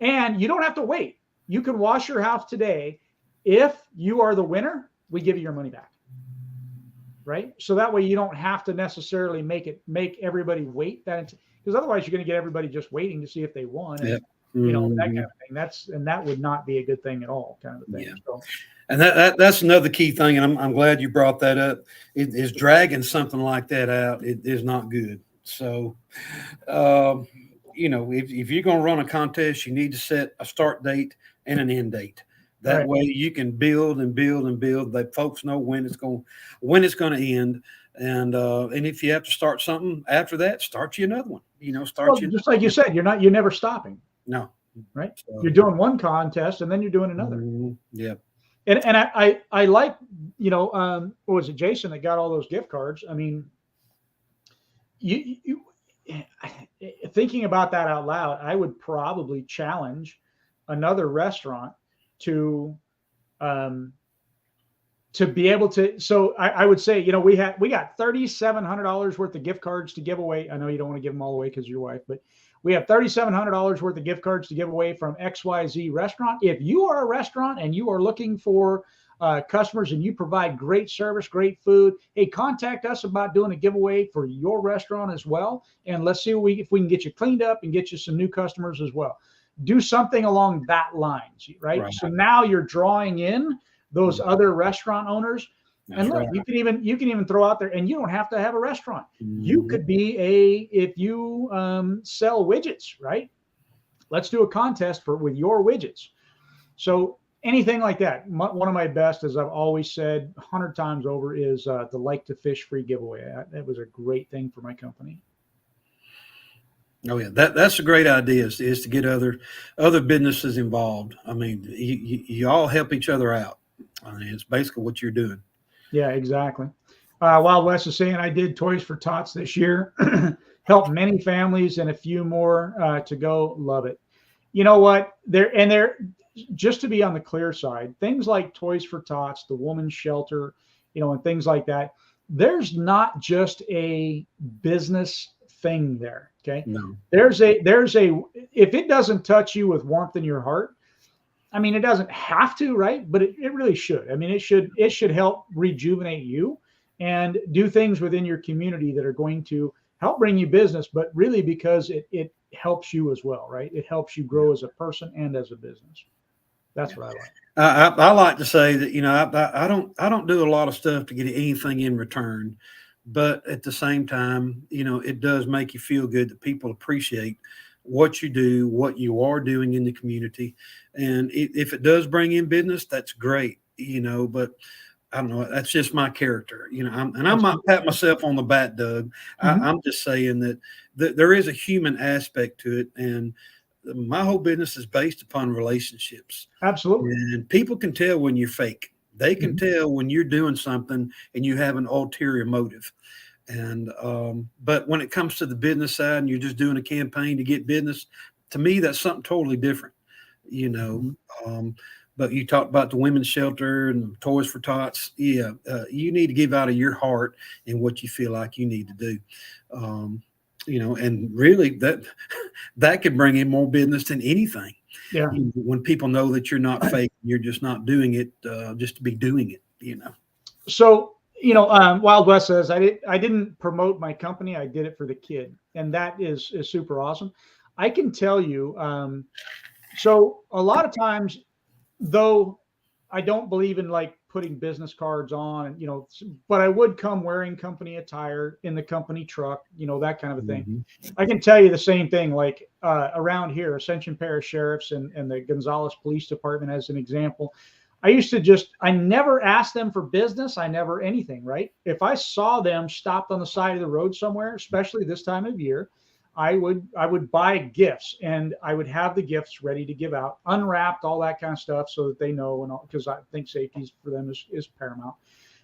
S1: and you don't have to wait. You can wash your house today. If you are the winner, we give you your money back. Right. So that way you don't have to necessarily make everybody wait, because otherwise you're going to get everybody just waiting to see if they won. And, that kind of thing. That would not be a good thing at all, kind of a thing.
S2: Yeah.
S1: So,
S2: and that's another key thing. And I'm glad you brought that up. It is dragging something like that out. It is not good. So, if you're going to run a contest, you need to set a start date and an end date. That way you can build and build and build. That folks know when it's going to end. And if you have to start something after that, start you another one.
S1: Just like you said, you're never stopping.
S2: No.
S1: Right. So, you're doing one contest and then you're doing another.
S2: Yeah.
S1: And I like, what was it, Jason, that got all those gift cards? I mean, you thinking about that out loud, I would probably challenge another restaurant to be able to. So I would say, we got $3,700 worth of gift cards to give away. I know you don't want to give them all away because of your wife, but We have $3,700 worth of gift cards to give away from XYZ Restaurant. If you are a restaurant and you are looking for customers and you provide great service, great food, hey, contact us about doing a giveaway for your restaurant as well. And let's see if we can get you cleaned up and get you some new customers as well. Do something along that lines, right? So now you're drawing in those other restaurant owners. And look, you can even throw out there, and you don't have to have a restaurant. You could be if you sell widgets, right? Let's do a contest with your widgets. So anything like that. One of my best, as I've always said 100 times over, is the Like to Fish free giveaway. That was a great thing for my company.
S2: Oh yeah, that's a great idea. Is to get other businesses involved. I mean, you all help each other out. I mean, it's basically what you're doing.
S1: Yeah, exactly. Wild West is saying I did Toys for Tots this year, helped many families and a few more to go. Love it. You know what? They're just to be on the clear side, things like Toys for Tots, the woman's shelter, and things like that. There's not just a business thing there. Okay.
S2: No.
S1: There's a if it doesn't touch you with warmth in your heart, I mean, it doesn't have to, right? But it really should. I mean, it should help rejuvenate you and do things within your community that are going to help bring you business, but really because it helps you as well, right? It helps you grow as a person and as a business. That's what I like.
S2: I like to say that, I don't do a lot of stuff to get anything in return, but at the same time, it does make you feel good that people appreciate what you do, what you are doing in the community. And if it does bring in business, that's great, but I don't know, that's just my character, I'm not patting myself on the back, Doug. I'm just saying that there is a human aspect to it. And my whole business is based upon relationships.
S1: Absolutely.
S2: And people can tell when you're fake. They can tell when you're doing something and you have an ulterior motive. And but when it comes to the business side and you're just doing a campaign to get business, to me, that's something totally different, But you talked about the women's shelter and the Toys for Tots. Yeah, you need to give out of your heart and what you feel like you need to do. And really that could bring in more business than anything.
S1: Yeah.
S2: When people know that you're not fake, you're just not doing it just to be doing it,
S1: So, Wild West says I didn't promote my company. I did it for the kid. And that is super awesome. I can tell you. So a lot of times, though, I don't believe in like putting business cards on, but I would come wearing company attire in the company truck, that kind of a thing. I can tell you the same thing, like around here, Ascension Parish Sheriffs and the Gonzales Police Department, as an example. I used to I never asked them for business. I never anything, right? If I saw them stopped on the side of the road somewhere, especially this time of year, I would buy gifts and I would have the gifts ready to give out, unwrapped, all that kind of stuff, so that they know, and because I think safety for them is paramount.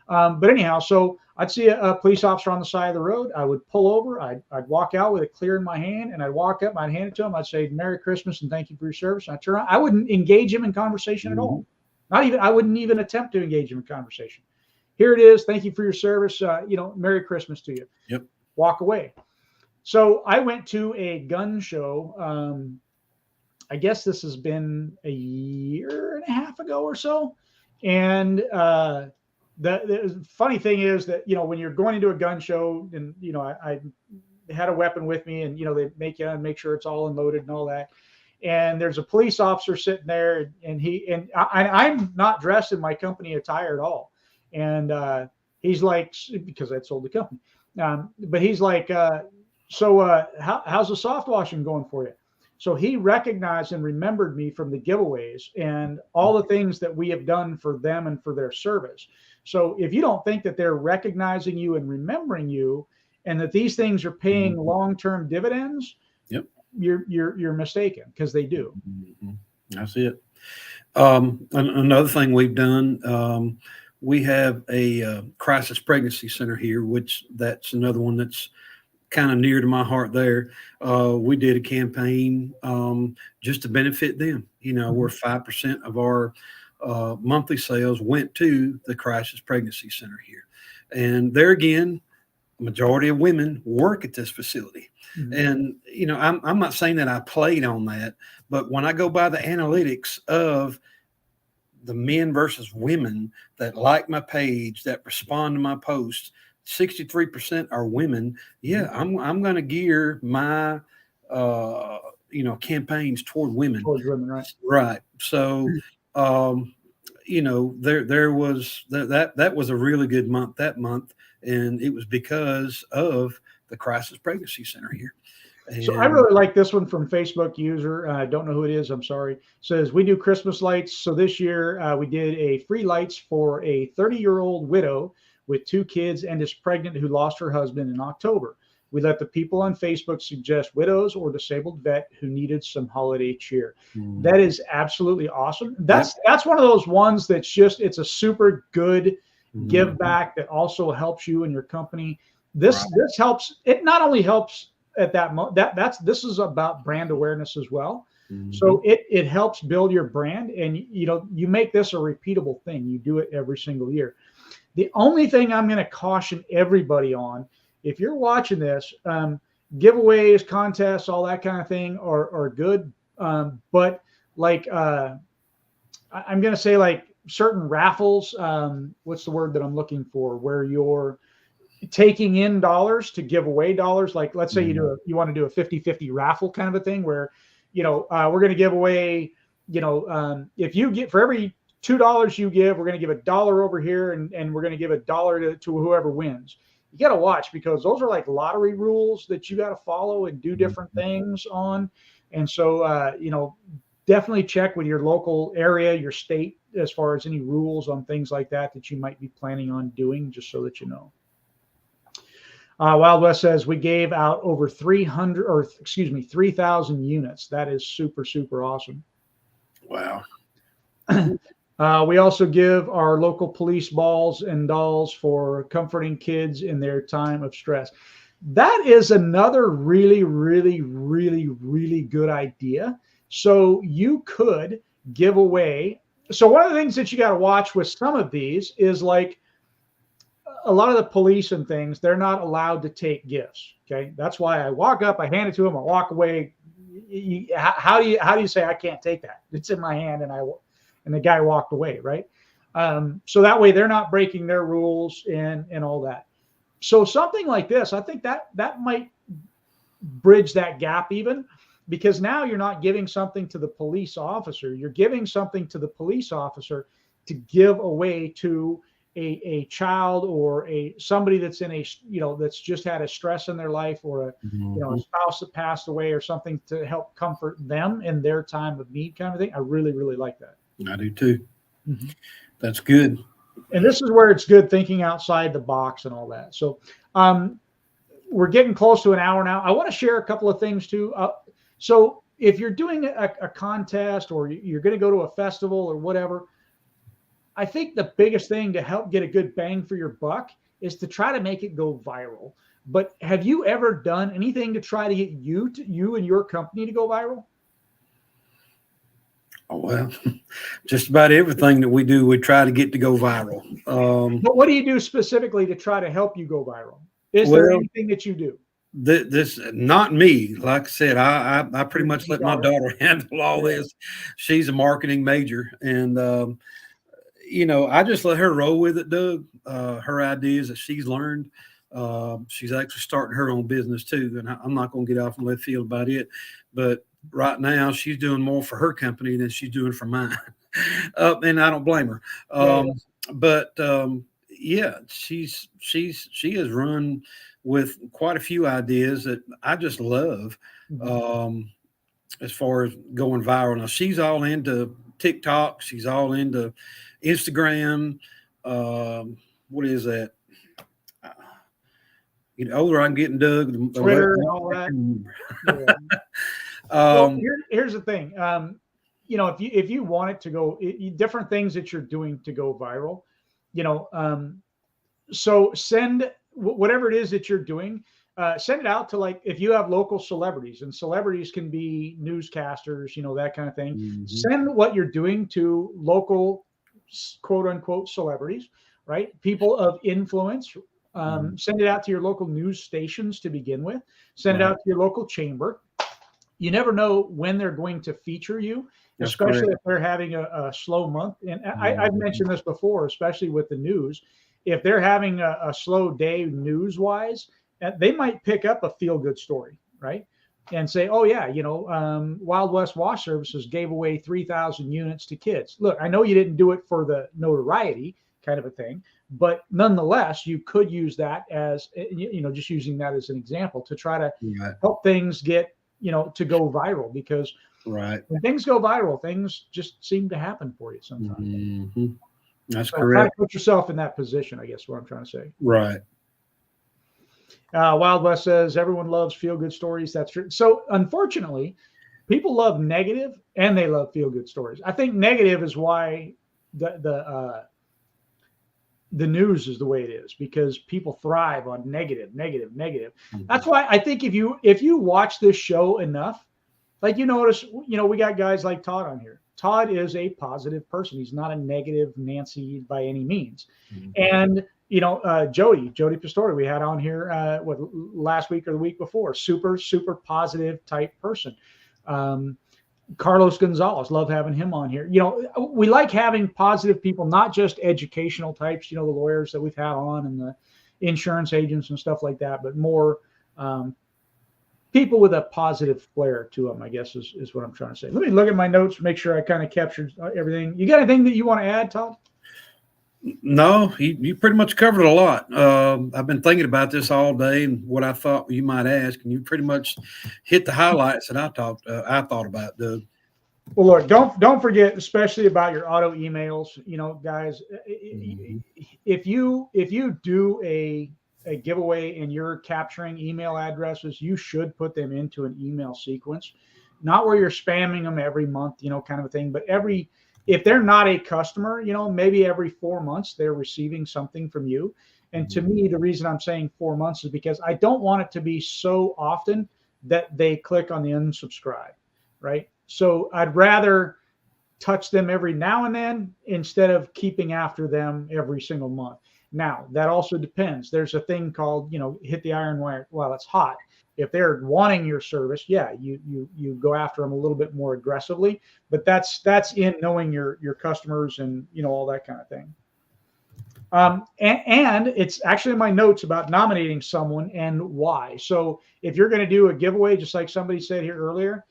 S1: But anyhow, so I'd see a police officer on the side of the road. I would pull over. I'd walk out with it clear in my hand, and I'd walk up. I'd hand it to him. I'd say, "Merry Christmas and thank you for your service." And I'd turn around. I wouldn't engage him in conversation at all. I wouldn't even attempt to engage him in conversation. Here it is. Thank you for your service. Merry Christmas to you.
S2: Yep.
S1: Walk away. So I went to a gun show. I guess this has been a year and a half ago or so. And the funny thing is that, when you're going into a gun show and, I had a weapon with me and, they make sure it's all unloaded and all that. And there's a police officer sitting there and I'm not dressed in my company attire at all. And he's like, because I'd sold the company. But he's like, so how's the soft washing going for you? So he recognized and remembered me from the giveaways and all the things that we have done for them and for their service. So if you don't think that they're recognizing you and remembering you and that these things are paying long-term dividends, you're mistaken, because they do.
S2: That's it. Another thing we've done, we have a crisis pregnancy center here, which that's another one that's kind of near to my heart there. We did a campaign just to benefit them, where 5% of our monthly sales went to the crisis pregnancy center here. And there again, majority of women work at this facility.
S1: Mhm.
S2: And, I'm not saying that I played on that, but when I go by the analytics of the men versus women that like my page, that respond to my posts, 63% are women. Yeah, I'm going to gear my, campaigns toward women.
S1: Towards women, right?
S2: Right. So, there was that was a really good month that month, and it was because of the Crisis Pregnancy Center here.
S1: So I really like this one from Facebook user. I don't know who it is. I'm sorry. Says we do Christmas lights. So this year we did a free lights for a 30-year-old widow with 2 kids and is pregnant who lost her husband in October. We let the people on Facebook suggest widows or disabled vet who needed some holiday cheer. That is absolutely awesome. That's one of those ones that's just, it's a super good give back that also helps you and your company. This helps. It not only helps at this is about brand awareness as well. So it helps build your brand, and you make this a repeatable thing. You do it every single year. The only thing I'm going to caution everybody on, if you're watching this, giveaways, contests, all that kind of thing are good. But like, I'm going to say like certain raffles, what's the word that I'm looking for, where you're taking in dollars to give away dollars. Like, let's say you want to do a 50-50 raffle kind of a thing where, we're going to give away, if you get, for every $2 you give, we're going to give $1 over here, and we're going to give $1 to whoever wins. You got to watch, because those are like lottery rules that you got to follow and do different things on. And so, definitely check with your local area, your state, as far as any rules on things like that you might be planning on doing, just so that you know. Wild West says we gave out over 3,000 units. That is super, super awesome.
S2: Wow.
S1: We also give our local police balls and dolls for comforting kids in their time of stress. That is another really, really, really, really good idea. So you could give away. So one of the things that you got to watch with some of these is like, a lot of the police and things, they're not allowed to take gifts. Okay. That's why I walk up, I hand it to them, I walk away. How do you say I can't take that? It's in my hand, and the guy walked away. Right. So that way they're not breaking their rules and all that. So something like this, I think that might bridge that gap even, because now you're not giving something to the police officer. You're giving something to the police officer to give away to a child or somebody that's in that's just had a stress in their life, or a spouse that passed away, or something to help comfort them in their time of need, kind of thing. I really, really like that.
S2: I do too. That's good.
S1: And this is where it's good thinking outside the box and all that. So we're getting close to an hour now. I want to share a couple of things too. So if you're doing a contest, or you're going to go to a festival or whatever, I think the biggest thing to help get a good bang for your buck is to try to make it go viral. But have you ever done anything to try to get you and your company to go viral?
S2: Oh, well, just about everything that we do, we try to get to go viral.
S1: But what do you do specifically to try to help you go viral? Is there anything that you do?
S2: This not me. Like I said, I pretty much let my daughter handle all this. She's a marketing major, and I just let her roll with it, Doug. Her ideas that she's learned. She's actually starting her own business too, and I'm not going to get off in left field about it. But right now, she's doing more for her company than she's doing for mine, and I don't blame her. She has run with quite a few ideas that I just love. As far as going viral, now she's all into TikTok. She's all into Instagram. What is that? The older I'm getting, Doug, the
S1: Twitter and all that. Well, here's the thing. If you want it to go, different things that you're doing to go viral, so send whatever it is that you're doing. Send it out to, like, if you have local celebrities, and celebrities can be newscasters, that kind of thing. Send what you're doing to local, quote unquote, celebrities, right? People of influence. Send it out to your local news stations to begin with. Send it out to your local chamber. You never know when they're going to feature you, especially if they're having a slow month. And I've mentioned this before, especially with the news. If they're having a slow day news-wise, they might pick up a feel-good story, right? And say, oh, yeah, Wild West Wash Services gave away 3,000 units to kids. Look, I know you didn't do it for the notoriety kind of a thing, but nonetheless, you could use that as, just using that as an example to try to help things get, to go viral, because when things go viral, things just seem to happen for you sometimes.
S2: That's
S1: so
S2: correct.
S1: Try to put yourself in that position, I guess, what I'm trying to say.
S2: Right.
S1: Wild West says everyone loves feel-good stories. That's true. So unfortunately, people love negative and they love feel-good stories. I think negative is why the news is the way it is, because people thrive on negative. That's why I think if you watch this show enough, like you notice, we got guys like Todd on here. Todd is a positive person. He's not a negative Nancy by any means. And Jody Pastori, we had on here last week or the week before, super positive type person. Carlos Gonzalez, love having him on here. We like having positive people, not just educational types, the lawyers that we've had on and the insurance agents and stuff like that, but more people with a positive flair to them, I guess is what I'm trying to say. Let me look at my notes, make sure I kind of captured everything. You got anything that you want to add, Todd?
S2: No, you pretty much covered a lot. I've been thinking about this all day and what I thought you might ask, and you pretty much hit the highlights that I thought about, Doug.
S1: Well, look, don't forget, especially about your auto emails. Guys, if you do a giveaway and you're capturing email addresses, you should put them into an email sequence, not where you're spamming them every month, kind of a thing, but if they're not a customer, maybe every 4 months they're receiving something from you. And to me, the reason I'm saying 4 months is because I don't want it to be so often that they click on the unsubscribe, right? So I'd rather touch them every now and then instead of keeping after them every single month. Now, that also depends. There's a thing called, hit the iron while it's hot. If they're wanting your service, you go after them a little bit more aggressively, but that's in knowing your customers and all that kind of thing. And it's actually in my notes about nominating someone and why. So if you're going to do a giveaway, just like somebody said here earlier,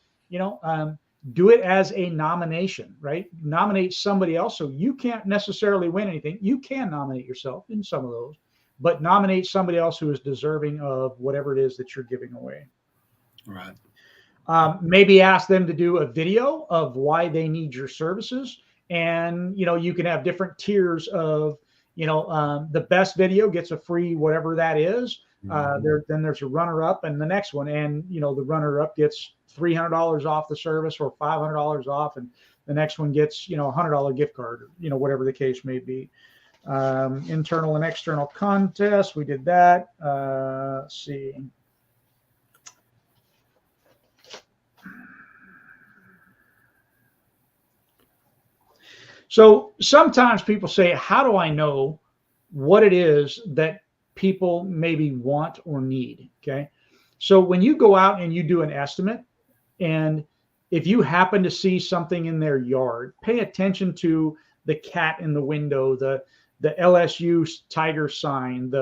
S1: do it as a nomination, right? Nominate somebody else. So you can't necessarily win anything. You can nominate yourself in some of those, but nominate somebody else who is deserving of whatever it is that you're giving away.
S2: Right.
S1: Maybe ask them to do a video of why they need your services. And, you can have different tiers of, the best video gets a free whatever that is. Then there's a runner-up and the next one. And, the runner-up gets $300 off the service or $500 off. And the next one gets, $100 gift card, or, whatever the case may be. Internal and external contests. We did that. Let's see. So sometimes people say, how do I know what it is that people maybe want or need? Okay. So when you go out and you do an estimate, and if you happen to see something in their yard, pay attention to the cat in the window, the LSU tiger sign,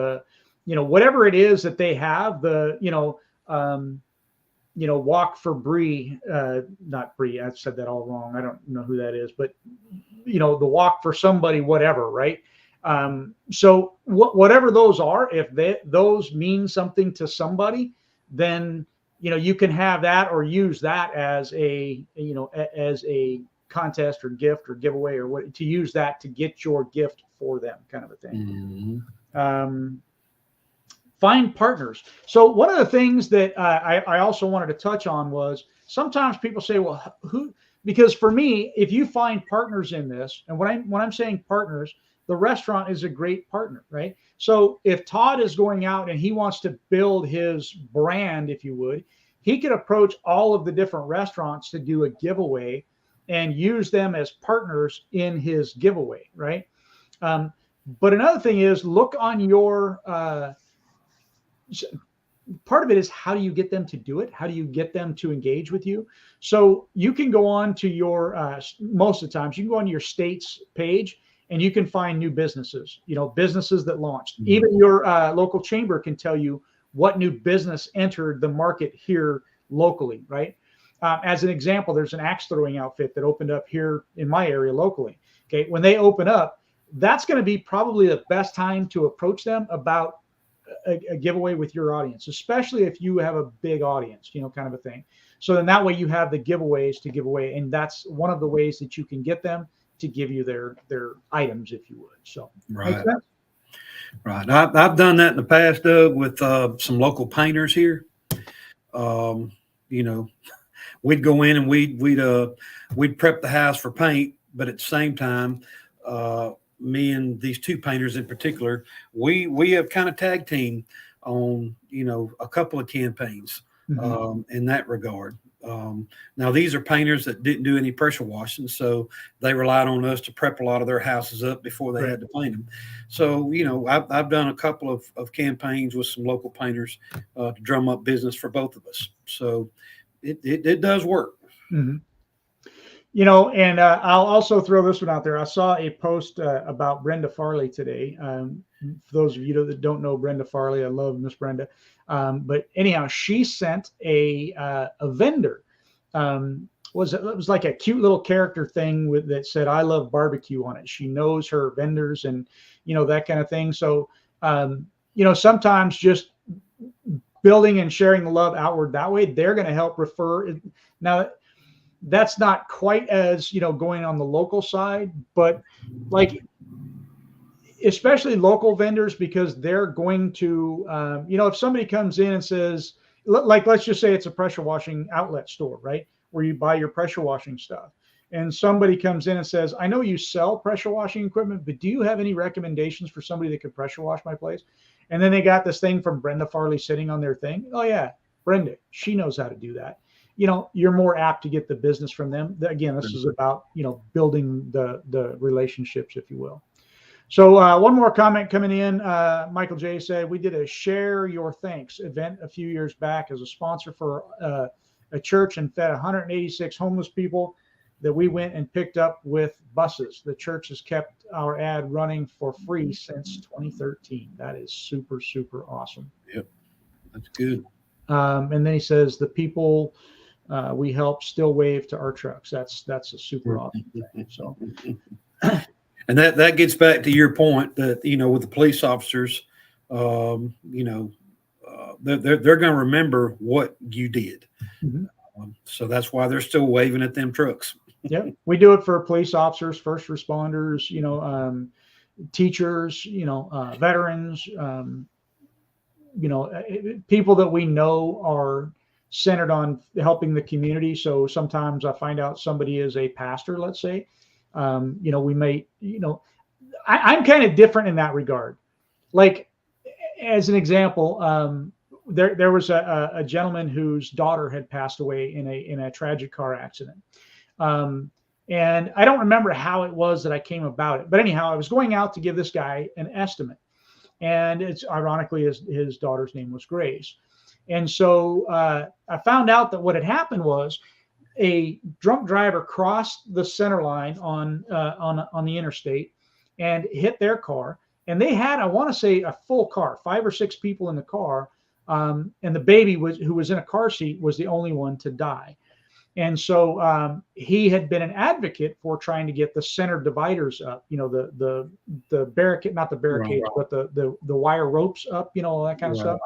S1: whatever it is that they have, walk for Bree, not Bree. I said that all wrong. I don't know who that is, but the walk for somebody, whatever, right? So whatever those are, if those mean something to somebody, then you can have that or use that as a contest or gift or giveaway or what, to use that to get your gift for them, kind of a thing. Find partners. So one of the things that I also wanted to touch on was sometimes people say, well, who? Because for me, if you find partners in this, and when I'm saying partners, the restaurant is a great partner, right? So if Todd is going out and he wants to build his brand, if you would, he could approach all of the different restaurants to do a giveaway and use them as partners in his giveaway, right? But another thing is look on your part of it is how do you get them to do it? How do you get them to engage with you? So you can go on to your most of the times you can go on your state's page and you can find new businesses, businesses that launched. Mm-hmm. Even your local chamber can tell you what new business entered the market here locally, right? As an example, there's an axe throwing outfit that opened up here in my area locally. Okay, when they open up, that's going to be probably the best time to approach them about a giveaway with your audience, especially if you have a big audience, kind of a thing. So then that way you have the giveaways to give away, and that's one of the ways that you can get them to give you their items, if you would. So
S2: right. Right. I've done that in the past, Doug, with some local painters here. We'd go in and we'd prep the house for paint, but at the same time, me and these two painters in particular, we have kind of tag team on a couple of campaigns in that regard. Now these are painters that didn't do any pressure washing, so they relied on us to prep a lot of their houses up before they had to paint them. So I've done a couple of campaigns with some local painters to drum up business for both of us. So it does work.
S1: Mm-hmm. And I'll also throw this one out there. I saw a post about Brenda Farley today. For those of you that don't know Brenda Farley, I love Miss Brenda. But anyhow, she sent a vendor. It was like a cute little character thing that said, "I love barbecue" on it. She knows her vendors and, that kind of thing. So, sometimes just building and sharing the love outward that way, they're going to help refer. Now, that's not quite as, going on the local side, but like, especially local vendors, because they're going to, if somebody comes in and says, like, let's just say it's a pressure washing outlet store, right? Where you buy your pressure washing stuff. And somebody comes in and says, "I know you sell pressure washing equipment, but do you have any recommendations for somebody that could pressure wash my place?" And then they got this thing from Brenda Farley sitting on their thing. Oh yeah, Brenda, she knows how to do that. You're more apt to get the business from them. Again, this is about, building the relationships, if you will. So one more comment coming in. Michael J said, "We did a Share Your Thanks event a few years back as a sponsor for a church and fed 186 homeless people that we went and picked up with buses. The church has kept our ad running for free since 2013. That is super, super awesome."
S2: Yep, that's good.
S1: And then he says, "The people we help still wave to our trucks." That's a super awesome thing. So,
S2: and that gets back to your point that with the police officers, they're going to remember what you did. Mm-hmm. So that's why they're still waving at them trucks.
S1: Yeah, we do it for police officers, first responders, teachers, veterans, people that we know are centered on helping the community. So sometimes I find out somebody is a pastor, let's say, we may, I'm kind of different in that regard. Like, as an example, there was a gentleman whose daughter had passed away in a tragic car accident. And I don't remember how it was that I came about it, but anyhow, I was going out to give this guy an estimate, and it's ironically his daughter's name was Grace. And so I found out that what had happened was a drunk driver crossed the center line on the interstate and hit their car. And they had, I want to say, a full car, 5 or 6 people in the car. And the baby who was in a car seat was the only one to die. And so he had been an advocate for trying to get the center dividers up, the barricade, not the barricades, but the wire ropes up, all that kind of stuff.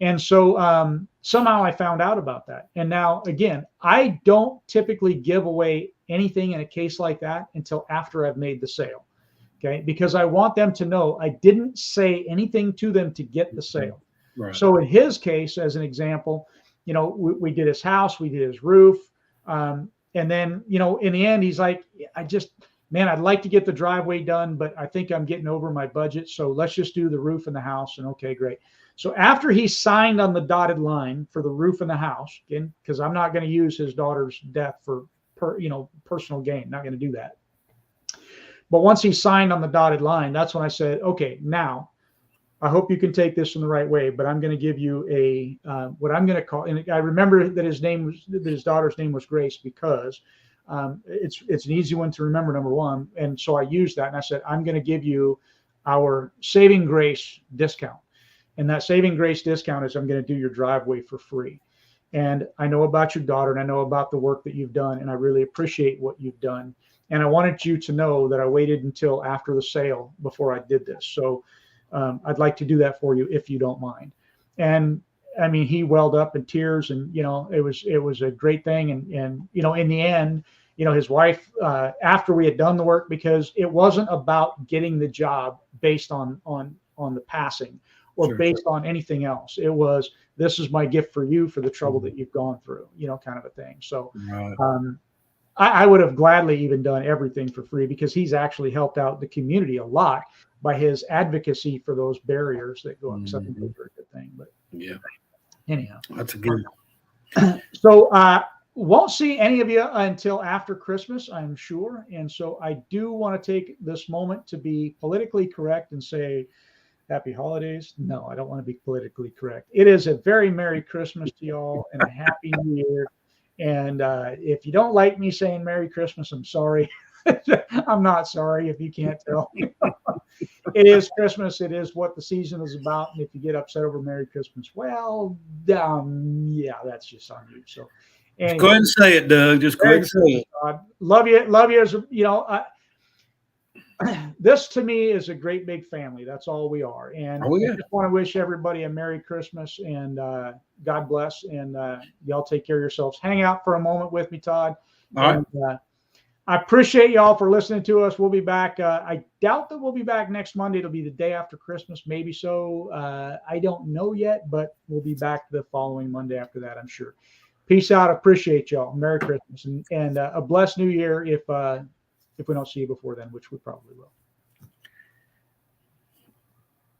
S1: And so somehow I found out about that. And now, again, I don't typically give away anything in a case like that until after I've made the sale. Okay. Because I want them to know I didn't say anything to them to get the sale. Right. So in his case, as an example, we did his house, we did his roof. And then, in the end, he's like, I'd like to get the driveway done, but I think I'm getting over my budget. So let's just do the roof and the house. And okay, great. So after he signed on the dotted line for the roof and the house, again, because I'm not going to use his daughter's death for personal gain, not going to do that. But once he signed on the dotted line, that's when I said, okay, now I hope you can take this in the right way, but I'm going to give you a what I'm going to call, and I remember that his daughter's name was Grace, because it's an easy one to remember, number one. And so I used that, and I said, I'm going to give you our Saving Grace discount. And that Saving Grace discount is I'm going to do your driveway for free. And I know about your daughter, and I know about the work that you've done, and I really appreciate what you've done. And I wanted you to know that I waited until after the sale before I did this. So I'd like to do that for you if you don't mind. And I mean, he welled up in tears, and it was a great thing. And in the end, his wife, after we had done the work, because it wasn't about getting the job based on the passing or based on anything else. It was, this is my gift for you for the trouble that you've gone through, kind of a thing. So I would have gladly even done everything for free, because he's actually helped out the community a lot by his advocacy for those barriers that go up. So I think that's a very good thing. But
S2: yeah,
S1: anyhow,
S2: that's a good.
S1: So won't see any of you until after Christmas, I'm sure. And so I do want to take this moment to be politically correct and say happy holidays. No, I don't want to be politically correct. It is a very Merry Christmas to y'all and a Happy New Year. And if you don't like me saying Merry Christmas, I'm sorry. I'm not sorry if you can't tell. It is Christmas. It is what the season is about. And if you get upset over Merry Christmas, well, yeah, that's just on you. So
S2: anyway, just go ahead and say it, Doug. Just go ahead and say it.
S1: Love you. Love you. As this to me is a great big family. That's all we are. And I just want to wish everybody a Merry Christmas and God bless. And y'all take care of yourselves. Hang out for a moment with me, Todd.
S2: All right.
S1: I appreciate y'all for listening to us. We'll be back. I doubt that we'll be back next Monday. It'll be the day after Christmas, maybe so. I don't know yet, but we'll be back the following Monday after that, I'm sure. Peace out. Appreciate y'all. Merry Christmas and a blessed New Year if we don't see you before then, which we probably will.